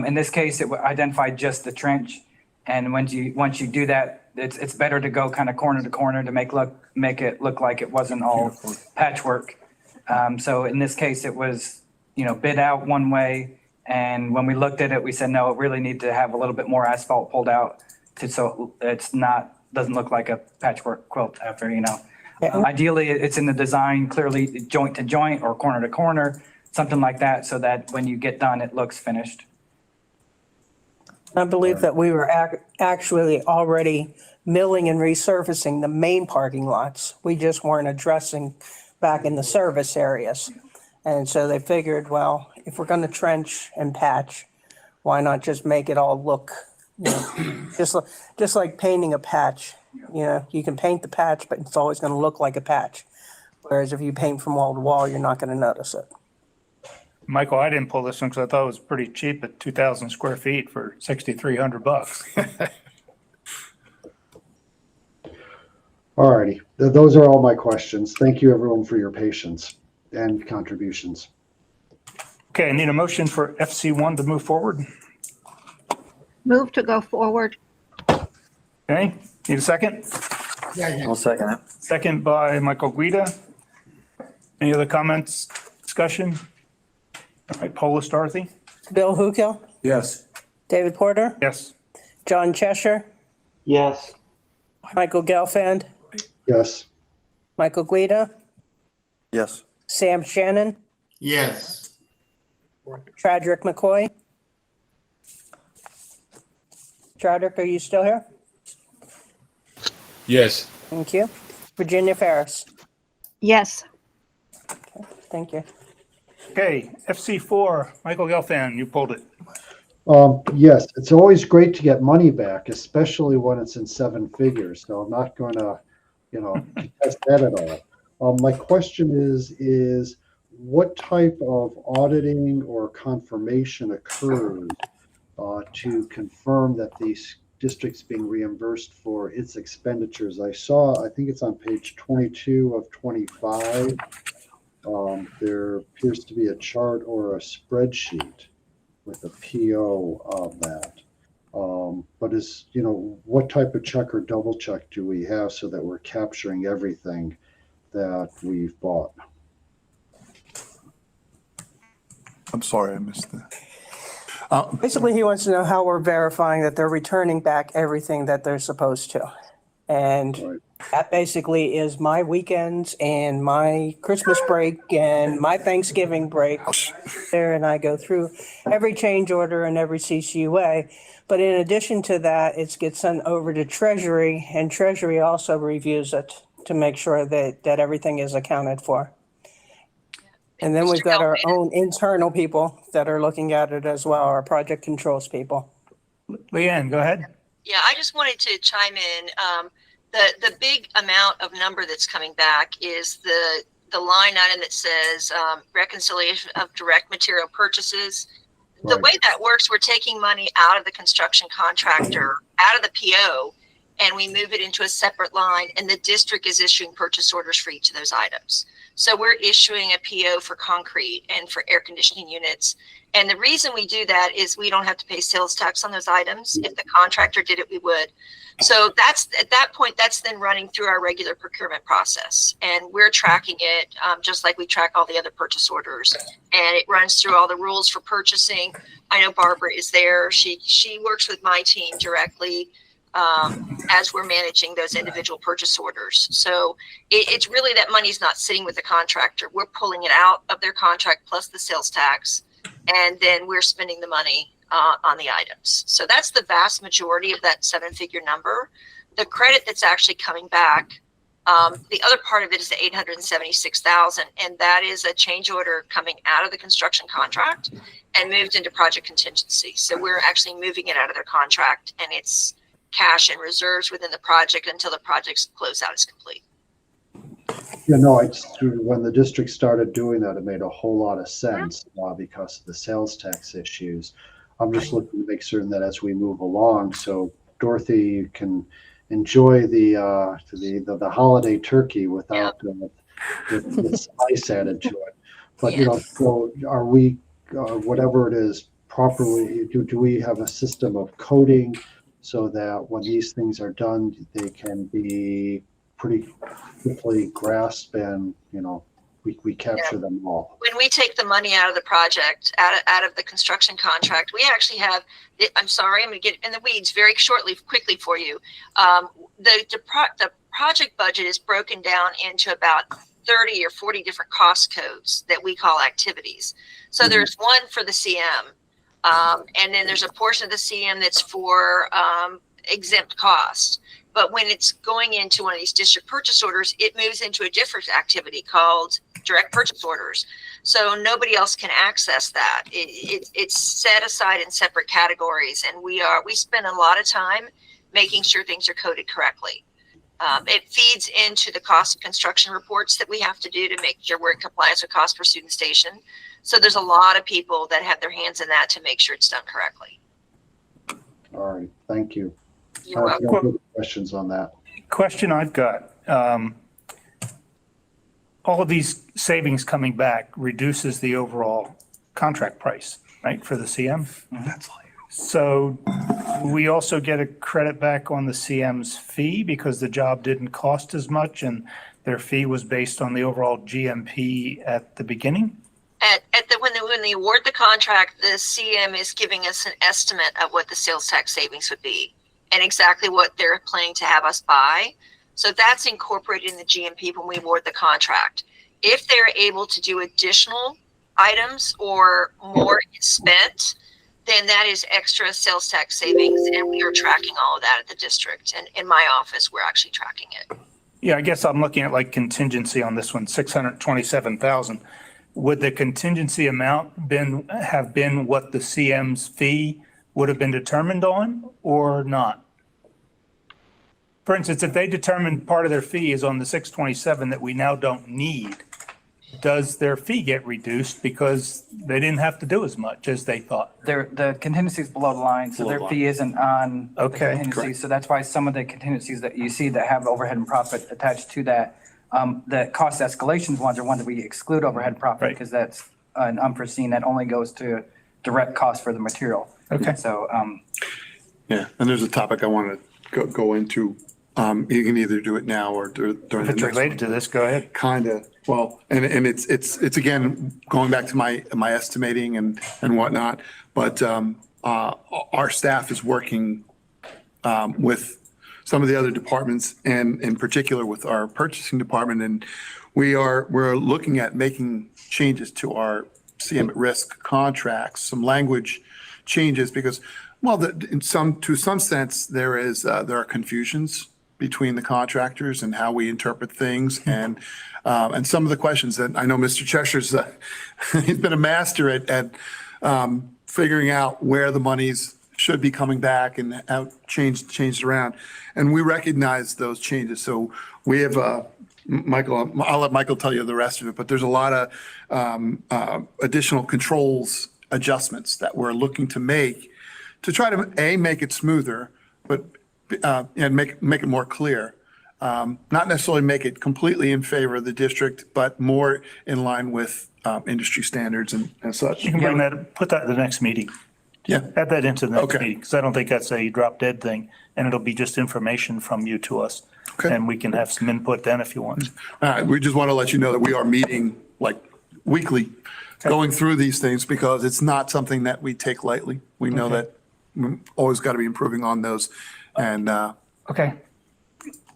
In this case, it would identify just the trench. And once you do that, it's better to go kind of corner to corner to make it look like it wasn't all patchwork. So in this case, it was, bid out one way. And when we looked at it, we said, no, it really need to have a little bit more asphalt pulled out so it's doesn't look like a patchwork quilt after, Ideally, it's in the design, clearly joint to joint or corner to corner, something like that, so that when you get done, it looks finished. I believe that we were actually already milling and resurfacing the main parking lots. We just weren't addressing back in the service areas. And so they figured, well, if we're going to trench and patch, why not just make it all look, just like painting a patch. You can paint the patch, but it's always going to look like a patch. Whereas if you paint from wall to wall, you're not going to notice it. Michael, I didn't pull this one because I thought it was pretty cheap at 2,000 square feet for $6,300. All righty. Those are all my questions. Thank you, everyone, for your patience and contributions. Okay, I need a motion for FC1 to move forward. Move to go forward. Okay, need a second? I'll second it. Second by Michael Guida. Any other comments, discussion? All right, poll list, Dorothy? Bill Hukill, Yes. David Porter, Yes. John Cheshire, Yes. Michael Gelfand, Yes. Michael Guida, Yes. Sam Shannon, Yes. Chadrick McCoy. Chadrick, are you still here? Yes. Thank you. Virginia Ferris. Yes. Thank you. Okay, FC4, Michael Gelfand, you pulled it. Yes, it's always great to get money back, especially when it's in seven figures. So I'm not going to, contest that at all. My question is what type of auditing or confirmation occurs to confirm that these districts being reimbursed for its expenditures? I think it's on page 22 of 25. There appears to be a chart or a spreadsheet with a PO of that. But what type of check or double check do we have so that we're capturing everything that we've bought? I'm sorry, I missed that. Basically, he wants to know how we're verifying that they're returning back everything that they're supposed to. And that basically is my weekends and my Christmas break and my Thanksgiving break there, and I go through every change order and every CCUA. But in addition to that, it gets sent over to Treasury, and Treasury also reviews it to make sure that everything is accounted for. And then we've got our own internal people that are looking at it as well, our project controls people. Leanne, go ahead. Yeah, I just wanted to chime in. The big amount of number that's coming back is the line item that says reconciliation of direct material purchases. The way that works, we're taking money out of the construction contractor, out of the PO, and we move it into a separate line, and the district is issuing purchase orders for each of those items. So we're issuing a PO for concrete and for air conditioning units. And the reason we do that is we don't have to pay sales tax on those items. If the contractor did it, we would. So that's at that point, that's then running through our regular procurement process. And we're tracking it just like we track all the other purchase orders. And it runs through all the rules for purchasing. I know Barbara is there. She works with my team directly as we're managing those individual purchase orders. So it's really that money's not sitting with the contractor. We're pulling it out of their contract plus the sales tax, and then we're spending the money on the items. So that's the vast majority of that seven-figure number. The credit that's actually coming back, the other part of it is the $876,000, and that is a change order coming out of the construction contract and moved into project contingency. So we're actually moving it out of their contract, and it's cash and reserves within the project until the project's closeout is complete. When the district started doing that, it made a whole lot of sense because of the sales tax issues. I'm just looking to make certain that as we move along, so Dorothy can enjoy the holiday turkey without the spice added to it. But so are we, whatever it is, properly? Do we have a system of coding so that when these things are done, they can be pretty quickly grasped and we capture them all? When we take the money out of the project, out of the construction contract, we actually have, I'm sorry, I'm going to get in the weeds very quickly for you. The project budget is broken down into about 30 or 40 different cost codes that we call activities. So there's one for the CM, and then there's a portion of the CM that's for exempt costs. But when it's going into one of these district purchase orders, it moves into a different activity called direct purchase orders. So nobody else can access that. It's set aside in separate categories, and we spend a lot of time making sure things are coded correctly. It feeds into the cost of construction reports that we have to do to make sure we're in compliance with cost per student station. So there's a lot of people that have their hands in that to make sure it's done correctly. All right, thank you. You're welcome. No further questions on that. Question I've got. All of these savings coming back reduces the overall contract price, right, for the CM? So we also get a credit back on the CM's fee because the job didn't cost as much and their fee was based on the overall GMP at the beginning? When they award the contract, the CM is giving us an estimate of what the sales tax savings would be and exactly what they're planning to have us buy. So that's incorporated in the GMP when we award the contract. If they're able to do additional items or more is spent, then that is extra sales tax savings, and we are tracking all of that at the district. And in my office, we're actually tracking it. Yeah, I guess I'm looking at like contingency on this one, 627,000. Would the contingency amount have been what the CM's fee would have been determined on or not? For instance, if they determined part of their fee is on the 627 that we now don't need, does their fee get reduced because they didn't have to do as much as they thought? The contingency is below the line, so Below their the fee isn't on the Okay, contingency. correct. So that's why some of the contingencies that you see that have overhead and profit attached to that, the cost escalations ones are ones that we exclude overhead and profit because that's an unforeseen that only goes to direct cost for the material. Okay. So, Yeah, and there's a topic I want to go into. You can either do it now or during If the it's next related one. to this, go ahead. Kind of, well, and it's again, going back to my estimating and whatnot, but our staff is working with some of the other departments and in particular with our purchasing department. And we're looking at making changes to our CM at risk contracts, some language changes because, well, to some sense, there are confusions between the contractors and how we interpret things and some of the questions that I know Mr. Cheshire's, he's been a master at figuring out where the monies should be coming back and how changed around. And we recognize those changes. So we have, Michael, I'll let Michael tell you the rest of it, but there's a lot of additional controls adjustments that we're looking to make to try to make it smoother, but and make it more clear. Not necessarily make it completely in favor of the district, but more in line with industry standards and such. You can put that at the next meeting. Yeah. Add that into the next Okay. meeting, because I don't think that's a drop dead thing, and it'll be just information from you to us. Okay. And we can have some input then if you want. We just want to let you know that we are meeting like weekly, going through these things because it's not something that we take lightly. We know that we always got to be improving on those. And Okay.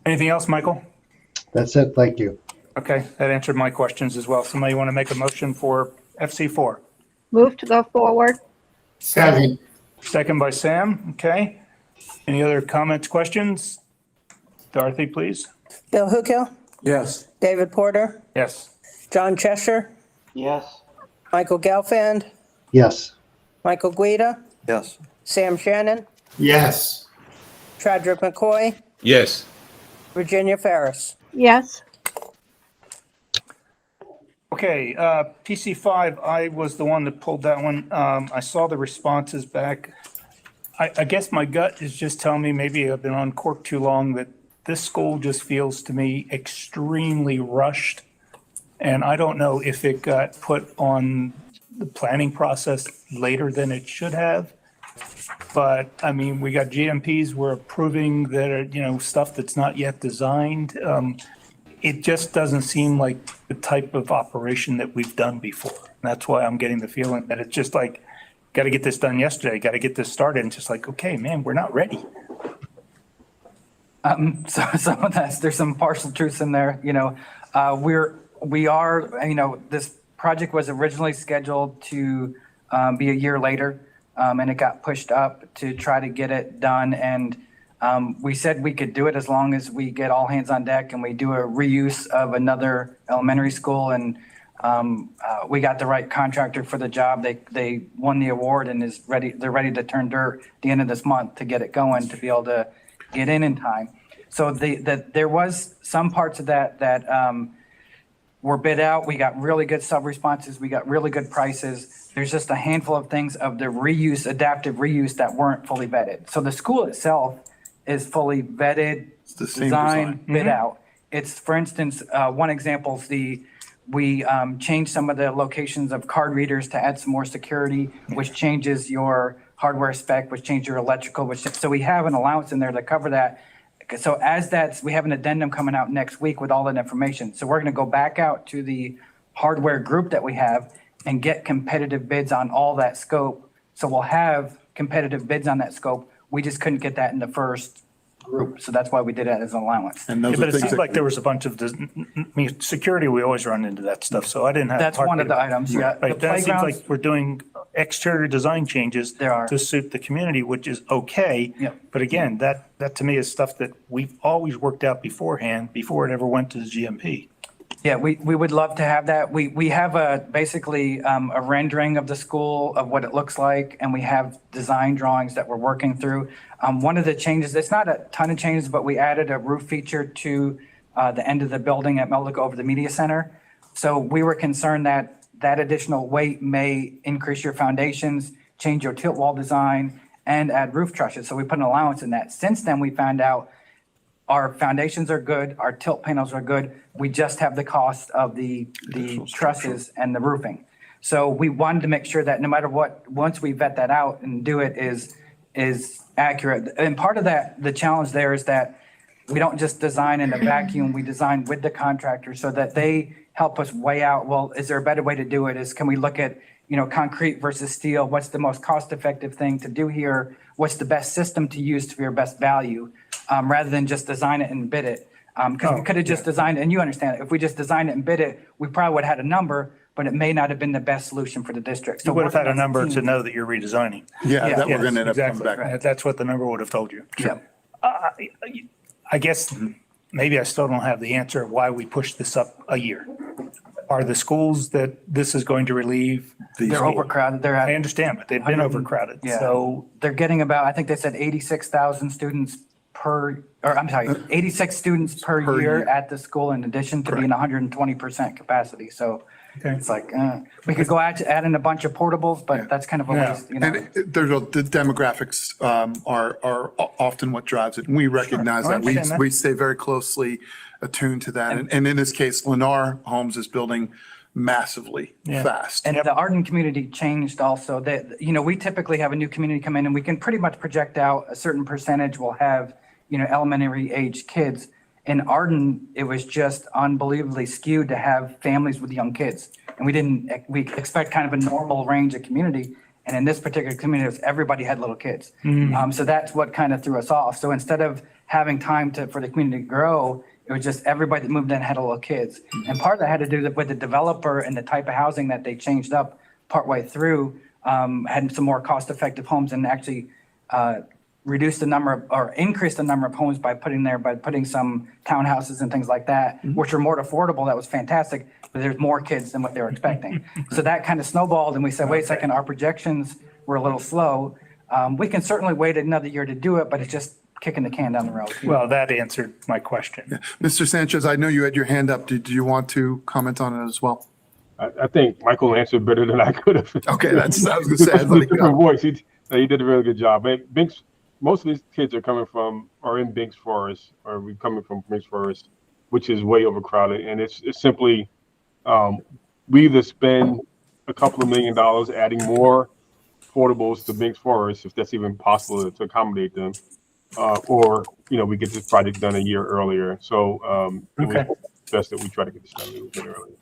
Anything else, Michael? That's it. Thank you. Okay, that answered my questions as well. Somebody want to make a motion for FC4? Move to go forward. Second. Second by Sam, okay. Any other comments, questions? Dorothy, please. Bill Hukill, yes. David Porter, Yes. John Cheshire, Yes. Michael Gelfand, Yes. Michael Guida, Yes. Sam Shannon, Yes. Chadrick McCoy, Yes. Virginia Ferris. Yes. Okay, PC5, I was the one that pulled that one. I saw the responses back. I guess my gut is just telling me, maybe I've been on CORC too long, that this school just feels to me extremely rushed. And I don't know if it got put on the planning process later than it should have. But I mean, we got GMPs, we're approving that are, stuff that's not yet designed. It just doesn't seem like the type of operation that we've done before. And that's why I'm getting the feeling that it's just like, got to get this done yesterday, got to get this started. And just like, okay, man, we're not ready. So some of that, there's some partial truths in there, we are, this project was originally scheduled to be a year later, and it got pushed up to try to get it done. And we said we could do it as long as we get all hands on deck and we do a reuse of another elementary school. And we got the right contractor for the job. They won the award and they're ready to turn dirt at the end of this month to get it going, to be able to get in time. So there was some parts of that were bid out. We got really good sub responses. We got really good prices. There's just a handful of things of the reuse, adaptive reuse, that weren't fully vetted. So the school itself is fully vetted, the same design. bid out. It's, for instance, one example is we changed some of the locations of card readers to add some more security, which changes your hardware spec, which changed your electrical, which, so we have an allowance in there to cover that. So we have an addendum coming out next week with all that information. So we're going to go back out to the hardware group that we have and get competitive bids on all that scope. So we'll have competitive bids on that scope. We just couldn't get that in the first group. So that's why we did it as an allowance. And Yeah, those but are it things seems that, like there was a bunch of, security, we always run into that stuff, so I didn't have. That's one of the items, yeah. The Right, then it seems playgrounds, like we're doing exterior design changes there are. to suit the community, which is okay. Yeah. But again, that to me is stuff that we've always worked out beforehand, before it ever went to the GMP. Yeah, we would love to have that. We have basically a rendering of the school of what it looks like, and we have design drawings that we're working through. One of the changes, it's not a ton of changes, but we added a roof feature to the end of the building at Meldick over the media center. So we were concerned that that additional weight may increase your foundations, change your tilt wall design, and add roof trusses. So we put an allowance in that. Since then, we found out our foundations are good, our tilt panels are good. We just have the cost of the trusses and the roofing. So we wanted to make sure that no matter what, once we vet that out and do it is accurate. And part of that, the challenge there is that we don't just design in a vacuum, we design with the contractor so that they help us weigh out, well, is there a better way to do it? Can we look at, concrete versus steel? What's the most cost-effective thing to do here? What's the best system to use for your best value? Rather than just design it and bid it. Because we could have just designed, and you understand, if we just designed it and bid it, we probably would have had a number, but it may not have been the best solution for the district. So You would have had a working as number to team- know that you're redesigning. yeah, that we're Yes, going to end up coming exactly. back. That's what the number would have told you. Yeah. I guess maybe I still don't have the answer of why we pushed this up a year. Are the schools that this is going to relieve? They're overcrowded. They're I at, understand, but they've been overcrowded. yeah. So They're getting about, I think they said 86,000 students per, or I'm sorry, 86 students per year at the school in addition to being 120% capacity. So Okay. it's like, we could go add in a bunch of portables, but that's kind of a Yeah. waste, The demographics are often what drives it. And we recognize I that. understand that. We stay very closely attuned to that. And in this case, Lennar Homes is building massively Yeah. fast. And the Arden community changed also. That, we typically have a new community come in and we can pretty much project out a certain percentage will have, elementary age kids. In Arden, it was just unbelievably skewed to have families with young kids. And we expect kind of a normal range of community. And in this particular community, it was everybody had little kids. So that's what kind of threw us off. So instead of having time for the community to grow, it was just everybody that moved in had little kids. And part of that had to do with the developer and the type of housing that they changed up partway through, had some more cost-effective homes and actually reduced the number or increased the number of homes by putting some townhouses and things like that, which were more affordable. That was fantastic, but there's more kids than what they were expecting. So that kind of snowballed and we said, wait a second, our projections were a little slow. We can certainly wait another year to do it, but it's just kicking the can down the road. well, that answered my question. Mr. Sanchez, I know you had your hand up. Do you want to comment on it as well? I think Michael answered better than I could have. Okay, I was going to say. I'd let it go. Different voice. He did a really good job. And most of these kids are in Binks Forest, or we coming from Binks Forest, which is way overcrowded. And it's simply, we either spend a couple of $1 million adding more portables to Binks Forest, if that's even possible to accommodate them, or we get this project done a year earlier. So it was best that we try to get this done a little bit earlier.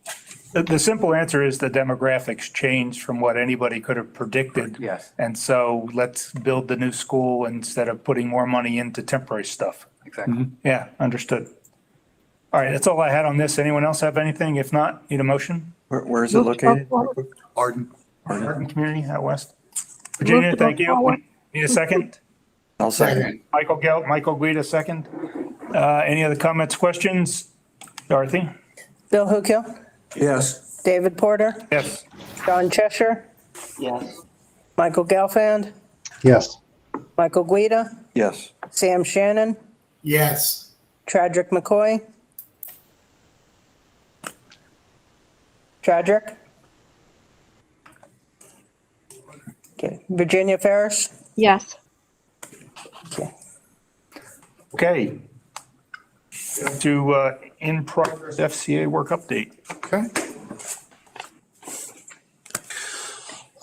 The simple answer is the demographics changed from what anybody could have predicted. Yes, And so let's build the new school instead of putting more money into temporary stuff. exactly. Yeah, understood. All right, that's all I had on this. Anyone else have anything? If not, need a motion? Where is it located? Arden. Arden Community out west. Virginia, thank you. Need a second? I'll second. Michael Guida, second. Any other comments, questions? Dorothy? Bill Hookill, Yes. David Porter, Yes. John Cheshire, Yes. Michael Gelfand, Yes. Michael Guida, Yes. Sam Shannon, Yes. Tradrick McCoy. Tradrick? Okay, Virginia Ferris? Yes. Okay. To in progress FCA work update. Okay.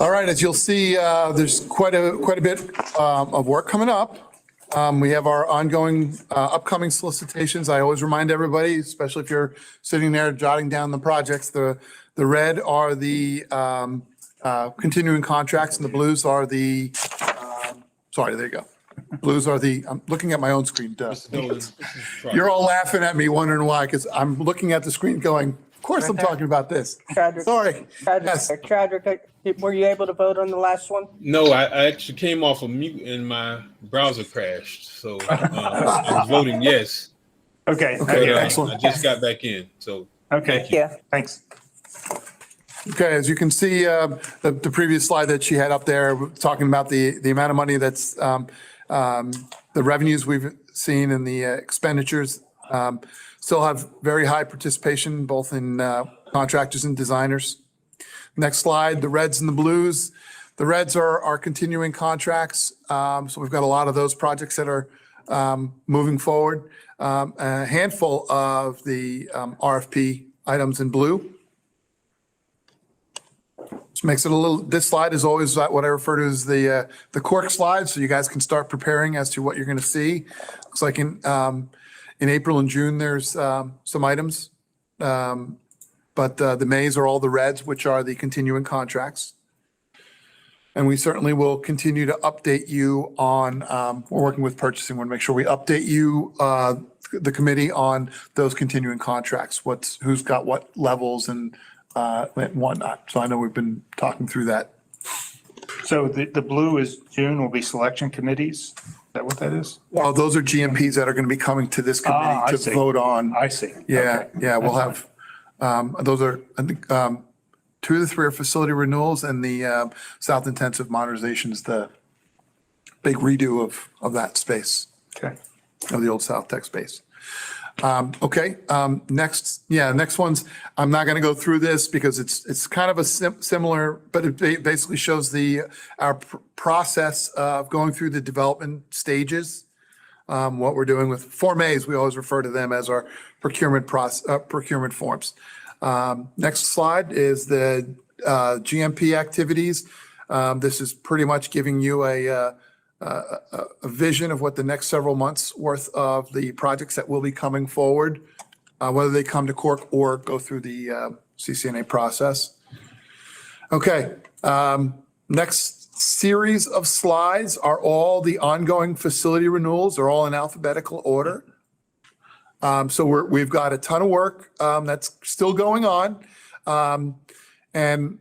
All right, as you'll see, there's quite a bit of work coming up. We have our ongoing upcoming solicitations. I always remind everybody, especially if you're sitting there jotting down the projects, the red are the continuing contracts and the blues are the, sorry, there you go. Blues are the, I'm looking at my own screen, duh. You're all laughing at me, wondering why, because I'm looking at the screen going, of course I'm talking about this. Chadwick, Sorry. Yes. Chadwick, were you able to vote on the last one? No, I actually came off of mute and my browser crashed. So I was voting yes. Okay. But, Excellent. I just got back in. So Okay. Yeah. Thanks. Okay, as you can see, the previous slide that she had up there, talking about the amount of money that's, the revenues we've seen and the expenditures, still have very high participation, both in contractors and designers. Next slide, the reds and the blues. The reds are our continuing contracts. So we've got a lot of those projects that are moving forward. A handful of the RFP items in blue. Which makes it a little, this slide is always what I refer to as the CORC slide, so you guys can start preparing as to what you're going to see. Looks like in April and June, there's some items. But the Mays are all the reds, which are the continuing contracts. And we certainly will continue to update you on, we're working with purchasing, want to make sure we update you, the committee on those continuing contracts, who's got what levels and whatnot. So I know we've been talking through that. So the blue is June will be selection committees? Is that what that is? Well, those are GMPs that are going to be coming to this I committee see. to vote on. I see. Yeah, Okay. yeah, we'll have, those are, I think, 2 of the 3 are facility renewals, and the South Intensive Modernization is the big redo of that space, Okay. of the old South Tech space. Okay, next one's, I'm not going to go through this because it's kind of a similar, but it basically shows our process of going through the development stages. What we're doing with Form As, we always refer to them as our procurement forms. Next slide is the GMP activities. This is pretty much giving you a vision of what the next several months worth of the projects that will be coming forward, whether they come to CORC or go through the CCNA process. Okay, next series of slides are all the ongoing facility renewals. They're all in alphabetical order. So we've got a ton of work that's still going on. And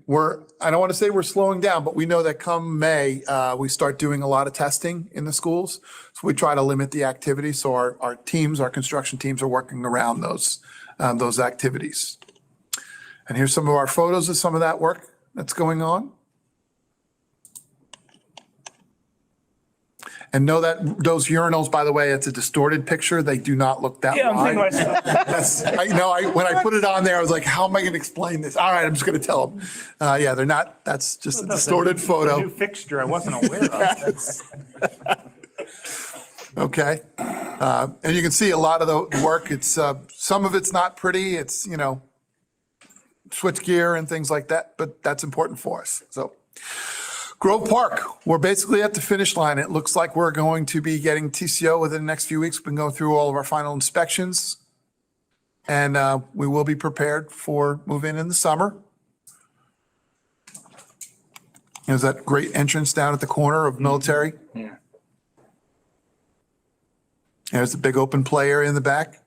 I don't want to say we're slowing down, but we know that come May, we start doing a lot of testing in the schools. So we try to limit the activity. So our teams, our construction teams are working around those activities. And here's some of our photos of some of that work that's going on. And know that those urinals, by the way, it's a distorted picture. They do not look that Yeah, I'm thinking wide. myself. That's, when I put it on there, I was like, how am I going to explain this? All right, I'm just going to tell them. Yeah, they're not, that's just a distorted It's a photo. new fixture I wasn't aware of. Okay. And you can see a lot of the work. It's, some of it's not pretty. It's, switch gear and things like that, but that's important for us. So Grove Park, we're basically at the finish line. It looks like we're going to be getting TCO within the next few weeks. We've been going through all of our final inspections. And we will be prepared for move-in in the summer. There's that great entrance down at the corner of Military. Yeah. There's the big open play area in the back.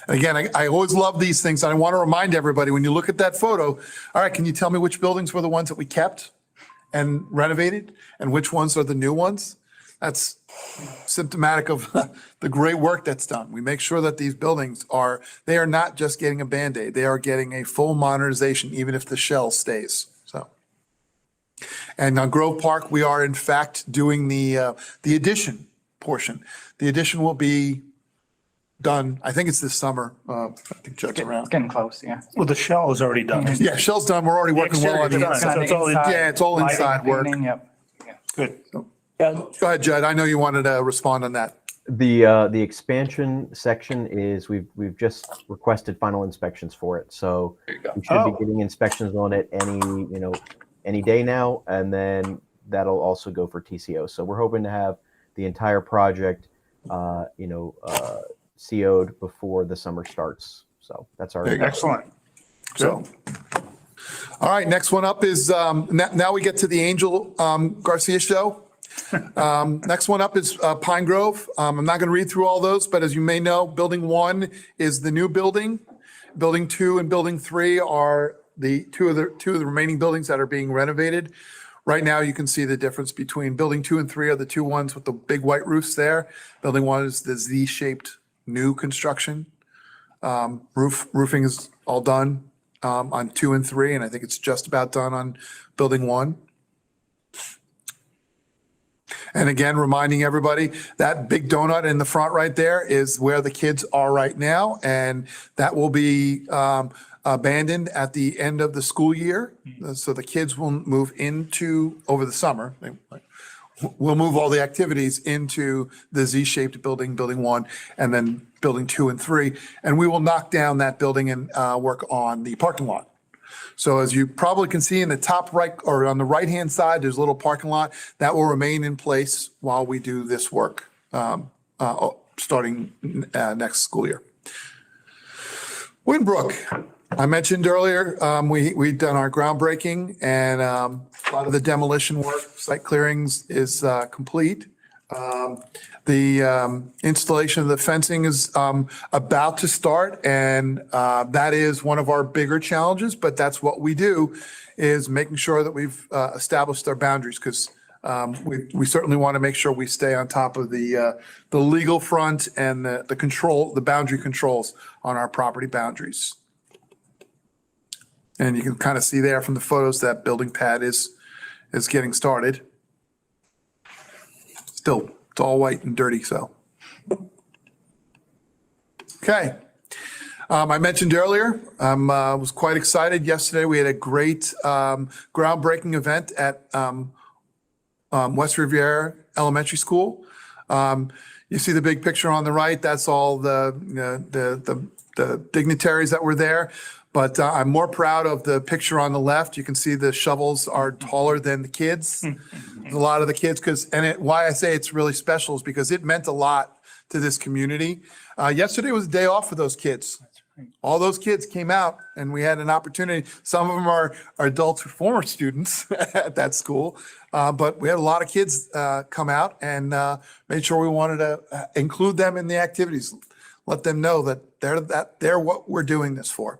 Again, I always love these things. And I want to remind everybody, when you look at that photo, all right, can you tell me which buildings were the ones that we kept and renovated, and which ones are the new ones? That's symptomatic of the great work that's done. We make sure that these buildings they are not just getting a Band-Aid, they are getting a full modernization, even if the shell stays, so. And on Grove Park, we are in fact doing the addition portion. The addition will be done, I think it's this summer. I think Judd's around. It's getting close, yeah. Well, the shell is already done. Yeah, shell's done. We're already working well on the exterior's done, inside. so it's all Inside, Yeah, it's all inside lighting, work. painting, Yep. Good. Yeah, Go ahead, Judd. I know you wanted to respond on that. The expansion section is we've just requested final inspections for it. So we should Oh. be getting inspections on it any, any day now, and then that'll also go for TCO. So we're hoping to have the entire project, CO'd before the summer starts. So that's our Excellent. So, all right, next one up is, now we get to the Angel Garcia show. Next one up is Pine Grove. I'm not going to read through all those, but as you may know, Building 1 is the new building. Building 2 and Building 3 are the two of the remaining buildings that are being renovated. Right now, you can see the difference between Building 2 and 3 are the two ones with the big white roofs there. Building 1 is the Z-shaped new construction. Roofing is all done on 2 and 3, and I think it's just about done on Building 1. And again, reminding everybody that big donut in the front right there is where the kids are right now, and that will be abandoned at the end of the school year. So the kids will move into, over the summer, we'll move all the activities into the Z-shaped building, Building 1, and then Building 2 and 3. And we will knock down that building and work on the parking lot. So as you probably can see in the top right, or on the right-hand side, there's a little parking lot that will remain in place while we do this work, starting next school year. Winbrook, I mentioned earlier, we've done our groundbreaking, and a lot of the demolition work, site clearings is complete. The installation of the fencing is about to start, and that is one of our bigger challenges, but that's what we do, is making sure that we've established our boundaries, because we certainly want to make sure we stay on top of the legal front and the boundary controls on our property boundaries. And you can kind of see there from the photos that building pad is getting started. Still, it's all white and dirty, so. Okay. I mentioned earlier, I was quite excited yesterday. We had a great groundbreaking event at West Riviera Elementary School. You see the big picture on the right, that's all the dignitaries that were there. But I'm more proud of the picture on the left. You can see the shovels are taller than the kids. A lot of the kids, why I say it's really special is because it meant a lot to this community. Yesterday was a day off for those kids. All those kids came out, and we had an opportunity. Some of them are adults or former students at that school, but we had a lot of kids come out, and made sure we wanted to include them in the activities. Let them know that they're what we're doing this for.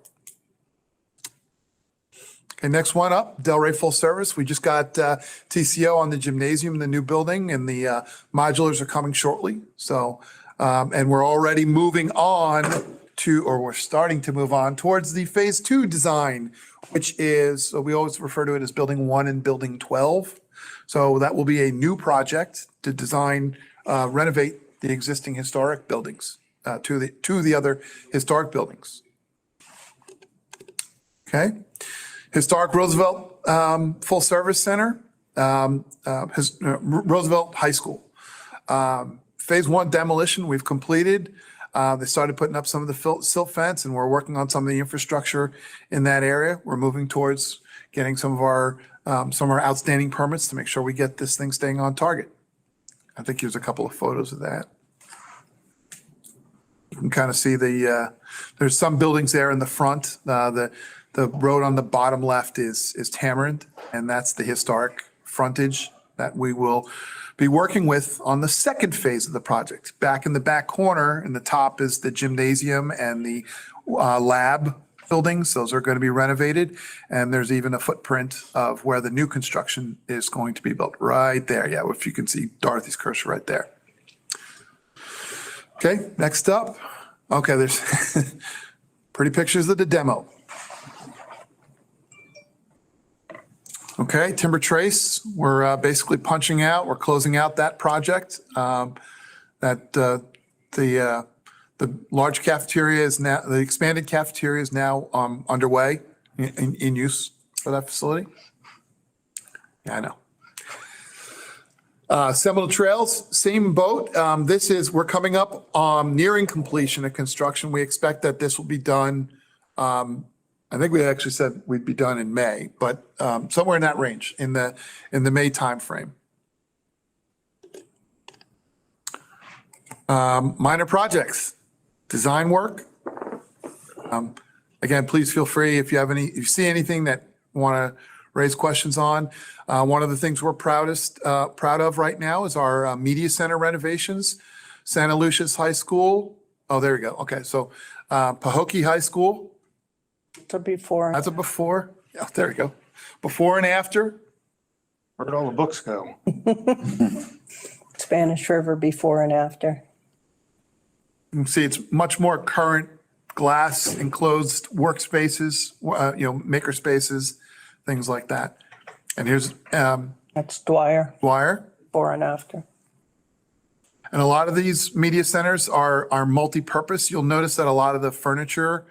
Okay, next one up, Delray Full Service. We just got TCO on the gymnasium, the new building, and the modulars are coming shortly. So, and we're already moving on we're starting to move on towards the phase 2 design, which is, so we always refer to it as Building 1 and Building 12. So that will be a new project to design, renovate the existing historic buildings, to the other historic buildings. Okay. Historic Roosevelt Full Service Center, Roosevelt High School. Phase 1 demolition we've completed. They started putting up some of the silt fence, and we're working on some of the infrastructure in that area. We're moving towards getting some of our outstanding permits to make sure we get this thing staying on target. I think here's a couple of photos of that. You can kind of see there's some buildings there in the front. The road on the bottom left is Tamarind, and that's the historic frontage that we will be working with on the second phase of the project. Back in the back corner, in the top, is the gymnasium and the lab buildings. Those are going to be renovated, and there's even a footprint of where the new construction is going to be built right there. Yeah, if you can see Dorothy's cursor right there. Okay, next up. Okay, there's pretty pictures of the demo. Okay, Timber Trace, we're basically punching out, we're closing out that project. The large cafeteria is now, the expanded cafeteria is now underway in use for that facility. Yeah, I know. Seminole Trails, same boat. We're coming up nearing completion of construction. We expect that this will be done I think we actually said we'd be done in May, but somewhere in that range, in the May timeframe. Minor projects, design work. Again, please feel free if if you see anything that you want to raise questions on. One of the things we're proud of right now is our media center renovations. Santa Lucia's High School. Oh, there we go. Okay, so Pahokee High School. It's a before. That's a before. Yeah, there we go. Before and after. Where'd all the books go? Spanish River before and after. You can see it's much more current, glass enclosed workspaces, maker spaces, things like that. And here's That's Dwyer, before and after. And a lot of these media centers are multi-purpose. You'll notice that a lot of the furniture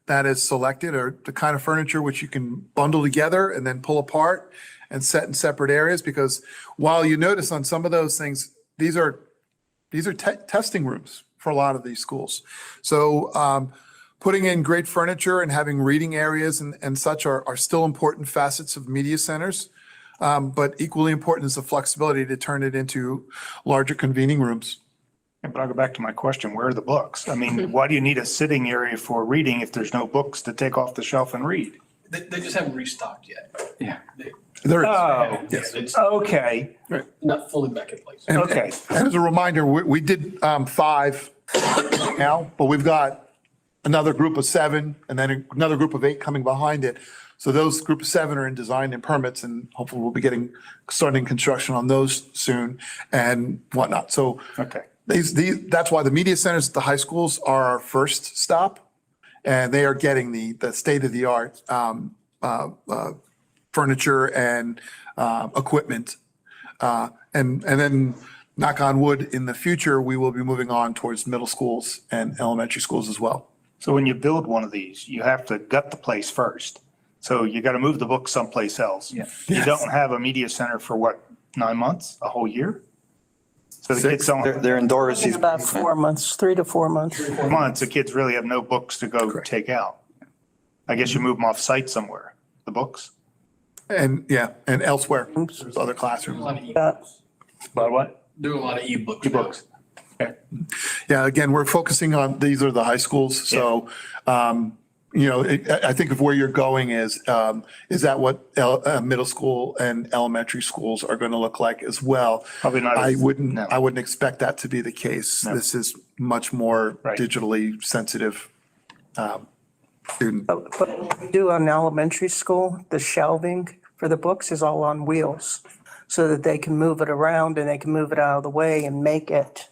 that is selected are the kind of furniture which you can bundle together and then pull apart and set in separate areas, because while you notice on some of those things, these are testing rooms for a lot of these schools. So putting in great furniture and having reading areas and such are still important facets of media centers. But equally important is the flexibility to turn it into larger convening rooms. Yeah, but I'll go back to my question, where are the books? I mean, why do you need a sitting area for reading if there's no books to take off the shelf and read? They just haven't restocked yet. Yeah. There is. Oh, Yes. It's okay, not fully back in place. And- okay. And as a reminder, we did 5 now, but we've got another group of 7 and then another group of 8 coming behind it. So those group of 7 are in design and permits, and hopefully we'll be starting construction on those soon and whatnot. So Okay. that's why the media centers at the high schools are our first stop, and they are getting the state-of-the-art furniture and equipment. And then, knock on wood, in the future, we will be moving on towards middle schools and elementary schools as well. So when you build one of these, you have to gut the place first. So you got to move the books someplace else. Yeah. You don't have a media center for what, 9 months, a whole year? So the kids don't, They're indoors. In about 4 months, 3 to 4 months. 4 months, the kids really have no books to go take out. I guess you move them off site somewhere, the books. And elsewhere, there's other classrooms. But what? Do a lot of ebooks. E-books. Yeah, again, we're focusing on, these are the high schools, so, I think of where you're going is that what middle school and elementary schools are going to look like as well? Probably not. I as- wouldn't no. expect that to be the case. No. This is much more Right. digitally sensitive student. But what we do on elementary school, the shelving for the books is all on wheels, so that they can move it around and they can move it out of the way and make it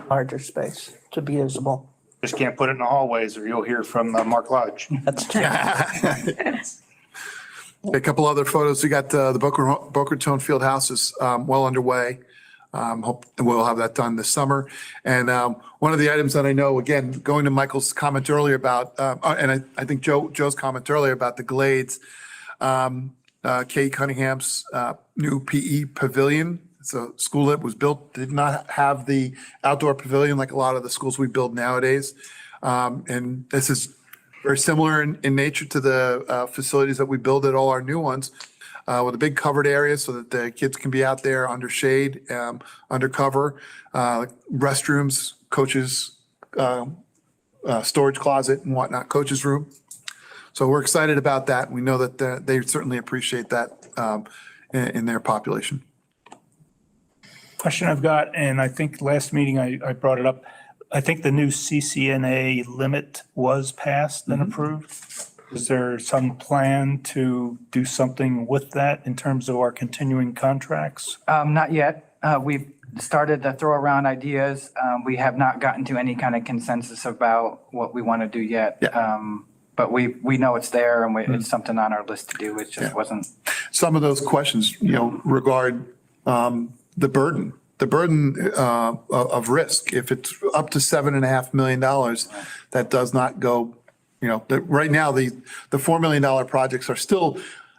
larger space to be usable. Just can't put it in the hallways or you'll hear from Mark Lodge. That's true. A couple other photos. We got the Boca Raton Field House is well underway. Hope we'll have that done this summer. And one of the items that I know, again, going to Michael's comment earlier about, and I think Joe's comment earlier about the Glades, Kate Cunningham's new PE pavilion. It's a school that was built, did not have the outdoor pavilion like a lot of the schools we build nowadays. And this is very similar in nature to the facilities that we build at all our new ones, with a big covered area so that the kids can be out there under shade, under cover, restrooms, coaches, storage closet and whatnot, coaches room. So we're excited about that. We know that they certainly appreciate that in their population. Question I've got, and I think last meeting I brought it up. I think the new CCNA limit was passed and approved. Is there some plan to do something with that in terms of our continuing contracts? Not yet. We've started to throw around ideas. We have not gotten to any kind of consensus about what we want to do yet. But we know it's there and it's something on our list to do. It just wasn't. Some of those questions, regard the burden of risk. If it's up to $7.5 million, that does not go, right now, the $4 million projects are still,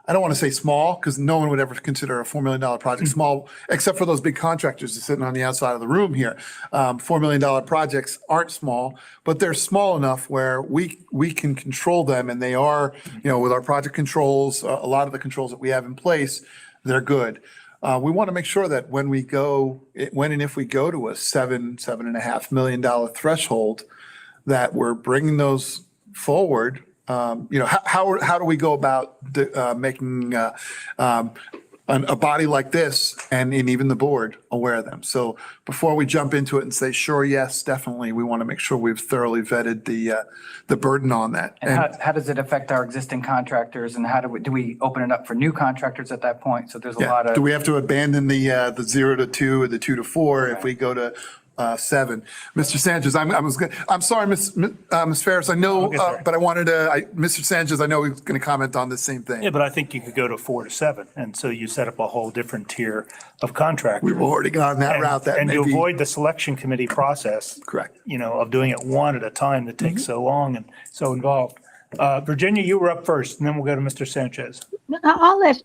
I don't want to say small because no one would ever consider a $4 million project small, except for those big contractors that are sitting on the outside of the room here. $4 million projects aren't small, but they're small enough where we can control them, and they are, with our project controls, a lot of the controls that we have in place, they're good. We want to make sure that when and if we go to a $7.5 million threshold, that we're bringing those forward. How do we go about making a body like this and even the board aware of them? So before we jump into it and say, sure, yes, definitely, we want to make sure we've thoroughly vetted the burden on that. And how does it affect our existing contractors, and how do we open it up for new contractors at that point? So there's a lot of. Do we have to abandon the 0 to 2 or the 2 to 4 if we go to 7? Mr. Sanchez, I'm sorry, Ms. Ferris, I know, but I wanted to, Mr. Sanchez, I know he's going to comment on the same thing. Yeah, but I think you could go to 4 to 7. And so you set up a whole different tier of contractors. We've already gone that route. And you avoid the selection committee process. Correct. Of doing it one at a time that takes so long and so involved. Virginia, you were up first, and then we'll go to Mr. Sanchez. I'll let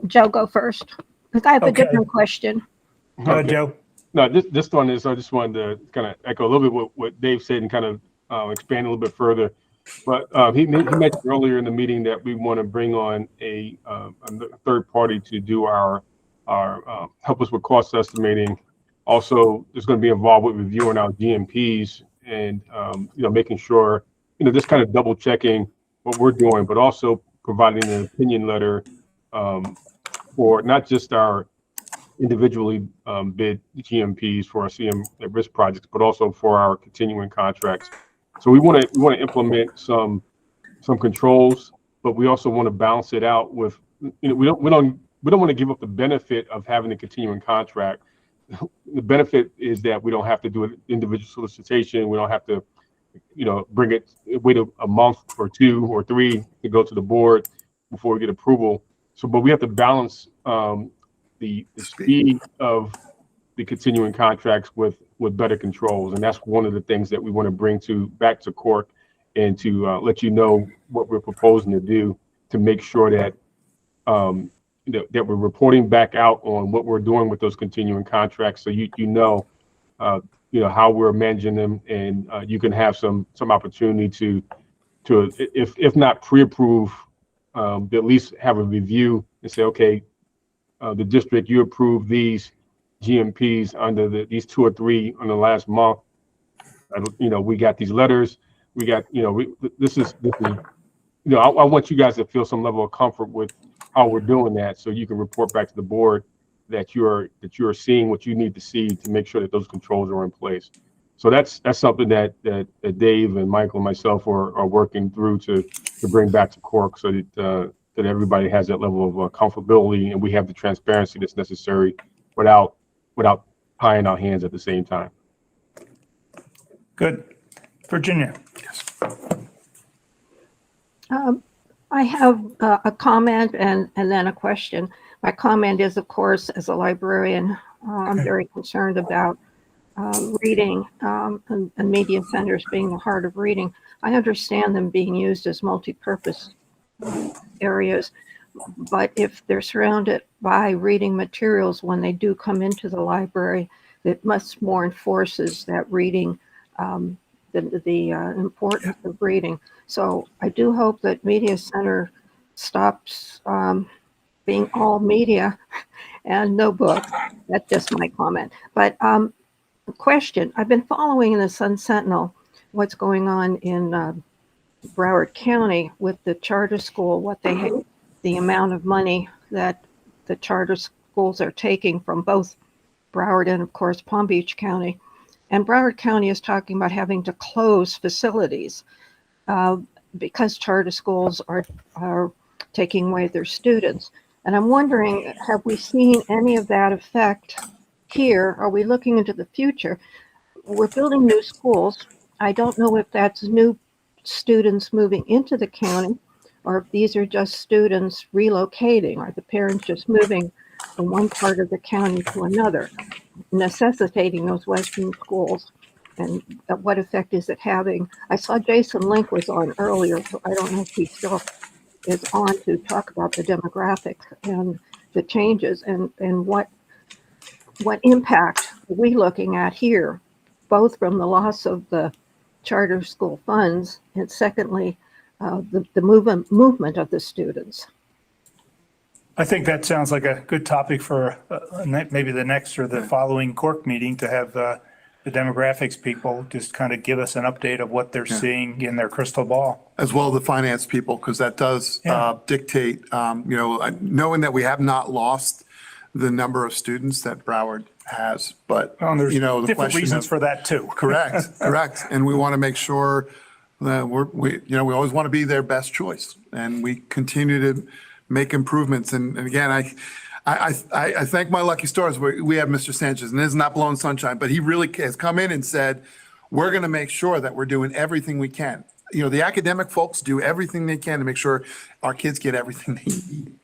Joe go first, because I have a different question. Go ahead, Joe. No, this one is, I just wanted to kind of echo a little bit what Dave said and kind of expand a little bit further. But he mentioned earlier in the meeting that we want to bring on a third party to do our help us with cost estimating. Also, there's going to be involved with reviewing our GMPs and making sure just kind of double checking what we're doing, but also providing an opinion letter for not just our individually bid GMPs for our CM at risk projects, but also for our continuing contracts. So we want to implement some controls, but we also want to balance it out with we don't want to give up the benefit of having a continuing contract. The benefit is that we don't have to do an individual solicitation. We don't have to wait a month or 2 or 3 to go to the board before we get approval. So, but we have to balance the speed of the continuing contracts with better controls. And that's one of the things that we want to bring back to CORC and to let you know what we're proposing to do to make sure that that we're reporting back out on what we're doing with those continuing contracts. So you know how we're managing them, and you can have some opportunity to if not pre-approve, at least have a review and say, okay, the district, you approved these GMPs under these 2 or 3 on the last month. We got these letters. We got, this is. I want you guys to feel some level of comfort with how we're doing that, so you can report back to the board that you are seeing what you need to see to make sure that those controls are in place. So that's something that Dave and Michael and myself are working through to bring back to CORC, so that everybody has that level of comfortability, and we have the transparency that's necessary without tying our hands at the same time. Good. Virginia. I have a comment and then a question. My comment is, of course, as a librarian, I'm very concerned about reading and media centers being the heart of reading. I understand them being used as multi-purpose areas, but if they're surrounded by reading materials when they do come into the library, it much more enforces that reading, the importance of reading. So I do hope that Media Center stops being all media and no book. That's just my comment. But question, I've been following in the Sun Sentinel what's going on in Broward County with the charter school, what they have, the amount of money that the charter schools are taking from both Broward and, of course, Palm Beach County. And Broward County is talking about having to close facilities because charter schools are taking away their students. And I'm wondering, have we seen any of that effect here? Are we looking into the future? We're building new schools. I don't know if that's new students moving into the county, or if these are just students relocating, or the parents just moving from one part of the county to another, necessitating those Western schools. And what effect is it having? I saw Jason Link was on earlier, so I don't know if he's still is on to talk about the demographics and the changes and what impact are we looking at here, both from the loss of the charter school funds and secondly, the movement of the students. I think that sounds like a good topic for maybe the next or the following CORC meeting to have the demographics people just kind of give us an update of what they're seeing in their crystal ball. As well as the finance people, because that does dictate, knowing that we have not lost the number of students that Broward has, but, There's the different question reasons of- for that too. Correct. And we want to make sure that we always want to be their best choice, and we continue to make improvements. And again, I thank my lucky stars. We have Mr. Sanchez, and this is not blowing sunshine, but he really has come in and said, we're going to make sure that we're doing everything we can. The academic folks do everything they can to make sure our kids get everything they need.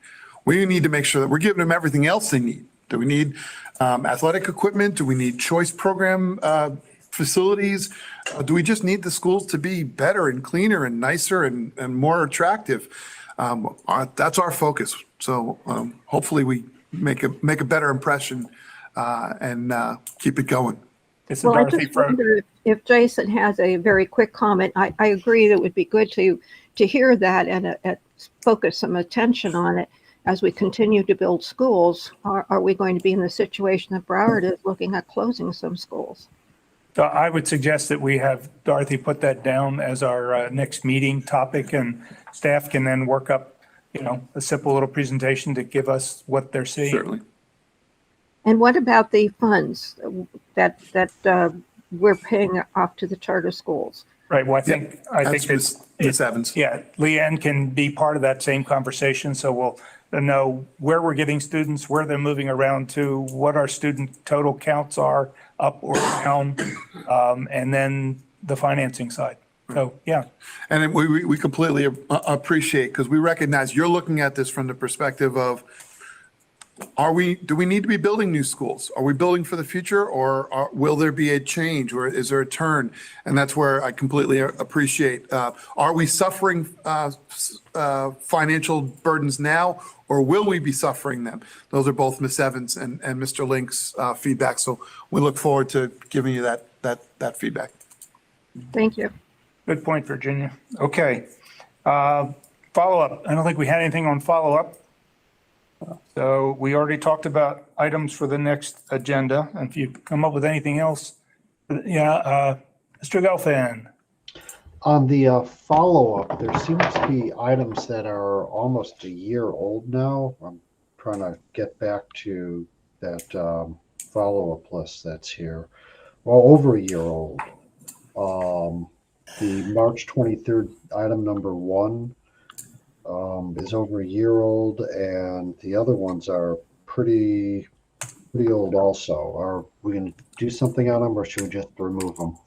We need to make sure that we're giving them everything else they need. Do we need athletic equipment? Do we need choice program facilities? Do we just need the schools to be better and cleaner and nicer and more attractive? That's our focus. So hopefully we make a better impression and keep it going. Well, I just wonder if Jason has a very quick comment. I agree that it would be good to hear that and focus some attention on it as we continue to build schools. Are we going to be in the situation that Broward is looking at closing some schools? So I would suggest that we have Dorothy put that down as our next meeting topic, and staff can then work up, a simple little presentation to give us what they're seeing. Certainly. And what about the funds that we're paying off to the charter schools? Right. Well, I think Ms. Evans. Yeah, Leanne can be part of that same conversation. So we'll know where we're getting students, where they're moving around to, what our student total counts are, up or down, and then the financing side. So, yeah. And we completely appreciate, because we recognize you're looking at this from the perspective of, do we need to be building new schools? Are we building for the future, or will there be a change, or is there a turn? And that's where I completely appreciate. Are we suffering financial burdens now, or will we be suffering them? Those are both Ms. Evans and Mr. Link's feedback. So we look forward to giving you that feedback. Thank you. Good point, Virginia. Okay. Follow-up. I don't think we had anything on follow-up. So we already talked about items for the next agenda. And if you come up with anything else, Mr. Gelfand. On the follow-up, there seems to be items that are almost a year old now. I'm trying to get back to that follow-up list that's here. Well, over a year old. The March 23rd item number 1 is over a year old, and the other ones are pretty old also. Are we going to do something on them, or should we just remove them?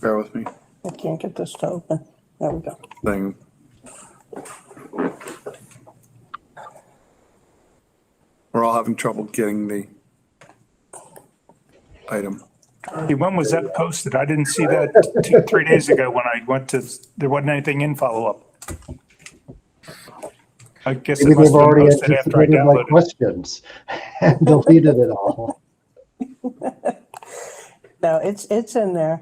Bear with me. I can't get this to open. There we go. Thing. We're all having trouble getting the item. When was that posted? I didn't see that 3 days ago when I went to, there wasn't anything in follow-up. I guess it Maybe must they've have been already posted after I anticipated my downloaded it. questions and deleted it all. No, it's in there.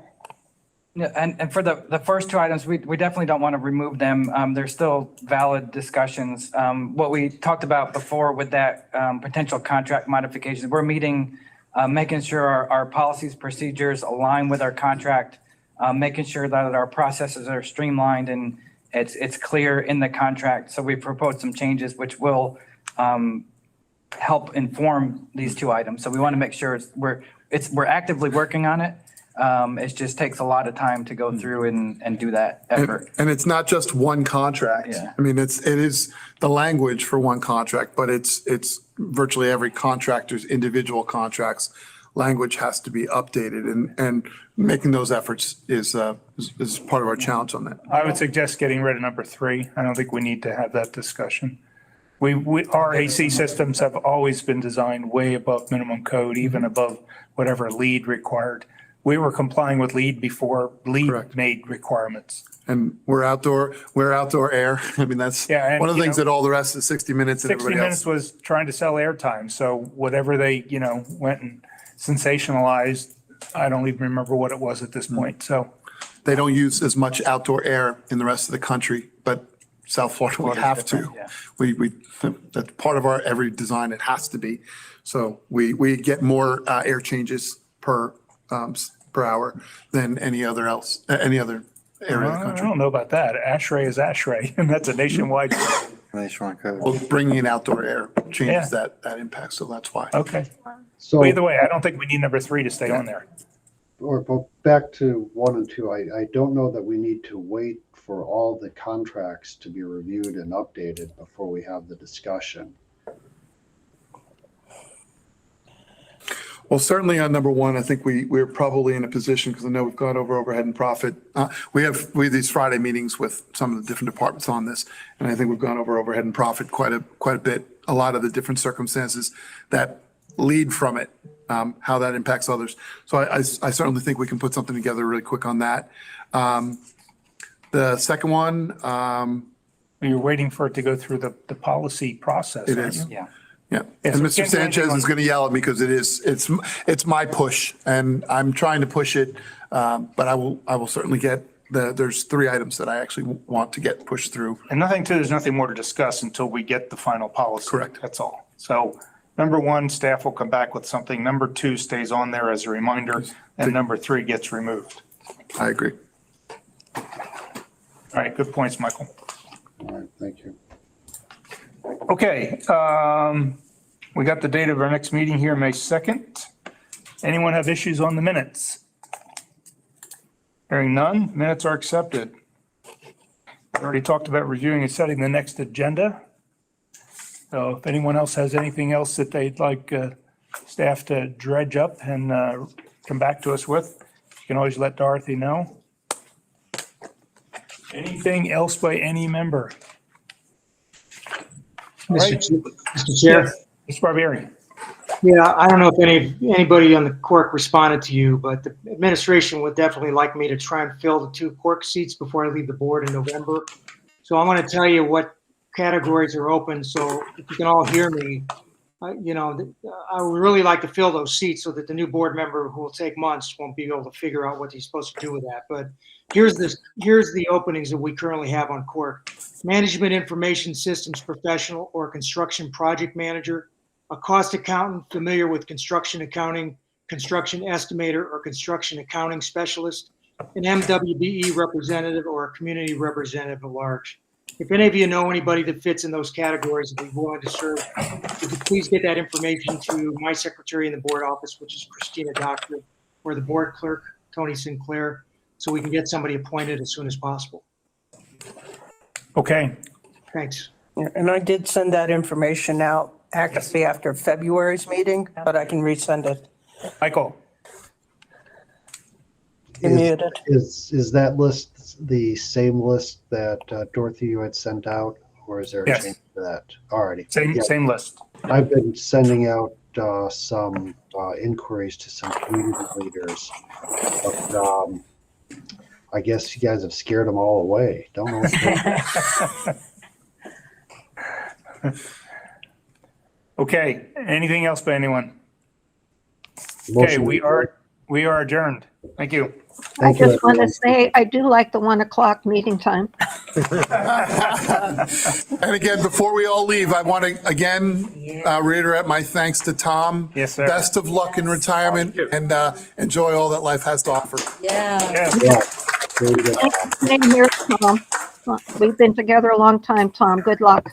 Yeah, and for the first 2 items, we definitely don't want to remove them. They're still valid discussions. What we talked about before with that potential contract modifications, we're meeting, making sure our policies, procedures align with our contract, making sure that our processes are streamlined and it's clear in the contract. So we proposed some changes which will help inform these 2 items. So we want to make sure we're actively working on it. It just takes a lot of time to go through and do that effort. And it's not just one contract. Yeah. I mean, it is the language for one contract, but it's virtually every contractor's individual contracts language has to be updated, and making those efforts is part of our challenge on that. I would suggest getting rid of number 3. I don't think we need to have that discussion. Our AC systems have always been designed way above minimum code, even above whatever LEED required. we were complying with LEED before LEED Correct. made requirements. And we're outdoor air. I mean, that's Yeah, and, one of the you things know, that all the rest of 60 Minutes and 60 everybody Minutes else. was trying to sell airtime, so whatever they, went and sensationalized, I don't even remember what it was at this point, so. They don't use as much outdoor air in the rest of the country, but South Florida, we Florida's have to. different, yeah. We, that's part of our every design, it has to be. So we get more air changes per hour than any other area of the I country. don't know about that. ASHRAE is ASHRAE, and that's a nationwide. Nationwide code. Well, bringing in outdoor air Yeah. changes that impact, so that's why. Okay. So, Well, either way, I don't think we need number 3 to stay on there. or back to 1 and 2, I don't know that we need to wait for all the contracts to be reviewed and updated before we have the discussion. Well, certainly on number 1, I think we're probably in a position, because I know we've gone over overhead and profit. We have these Friday meetings with some of the different departments on this, and I think we've gone over overhead and profit quite a bit. A lot of the different circumstances that lead from it, how that impacts others. So I certainly think we can put something together really quick on that. The second one, You're waiting for it to go through the policy process, It aren't is. you? Yeah. yeah, Yes, and we Mr. can't do anything Sanchez on- is going to yell at me because it's my push, and I'm trying to push it, but I will certainly get there's 3 items that I actually want to get pushed through. And there's nothing more to discuss until we get the final policy. Correct. That's all. So number 1, staff will come back with something. Number 2 stays on there as a reminder, and number 3 gets removed. I agree. All right, good points, Michael. All right, thank you. Okay, we got the date of our next meeting here, May 2nd. Anyone have issues on the minutes? Hearing none, minutes are accepted. We already talked about reviewing and setting the next agenda. So if anyone else has anything else that they'd like staff to dredge up and come back to us with, you can always let Dorothy know. Anything else by any member? All right. Mr. Chair. Mr. Barbieri. Yeah, I don't know if anybody on the CORC responded to you, but the administration would definitely like me to try and fill the 2 CORC seats before I leave the board in November. So I want to tell you what categories are open. So if you can all hear me, I would really like to fill those seats so that the new board member who will take months won't be able to figure out what he's supposed to do with that. But here's the openings that we currently have on CORC. Management Information Systems Professional or Construction Project Manager, a cost accountant familiar with construction accounting, construction estimator or construction accounting specialist, an MWBE representative or a community representative at large. If any of you know anybody that fits in those categories and be willing to serve, would you please get that information to my secretary in the board office, which is Christina Doctor, or the board clerk, Tony Sinclair, so we can get somebody appointed as soon as possible. Okay. Thanks. And I did send that information out actually after February's meeting, but I can resend it. Michael. You're muted. Is that list the same list that Dorothy, you had sent out, or is there a Yes. change to that already? Same list. I've been sending out some inquiries to some community leaders, but I guess you guys have scared them all away. Don't know what to do. Okay, anything else by anyone? Okay, Motion- we are adjourned. Thank you. Thank I you, just want to everyone. say, I do like the 1 o'clock meeting time. And again, before we all leave, I want to again reiterate my thanks to Tom. Yes, sir. Best of luck in retirement, and enjoy all that life has to offer. Yeah. Yeah, very good. Same here, Tom. We've been together a long time, Tom. Good luck.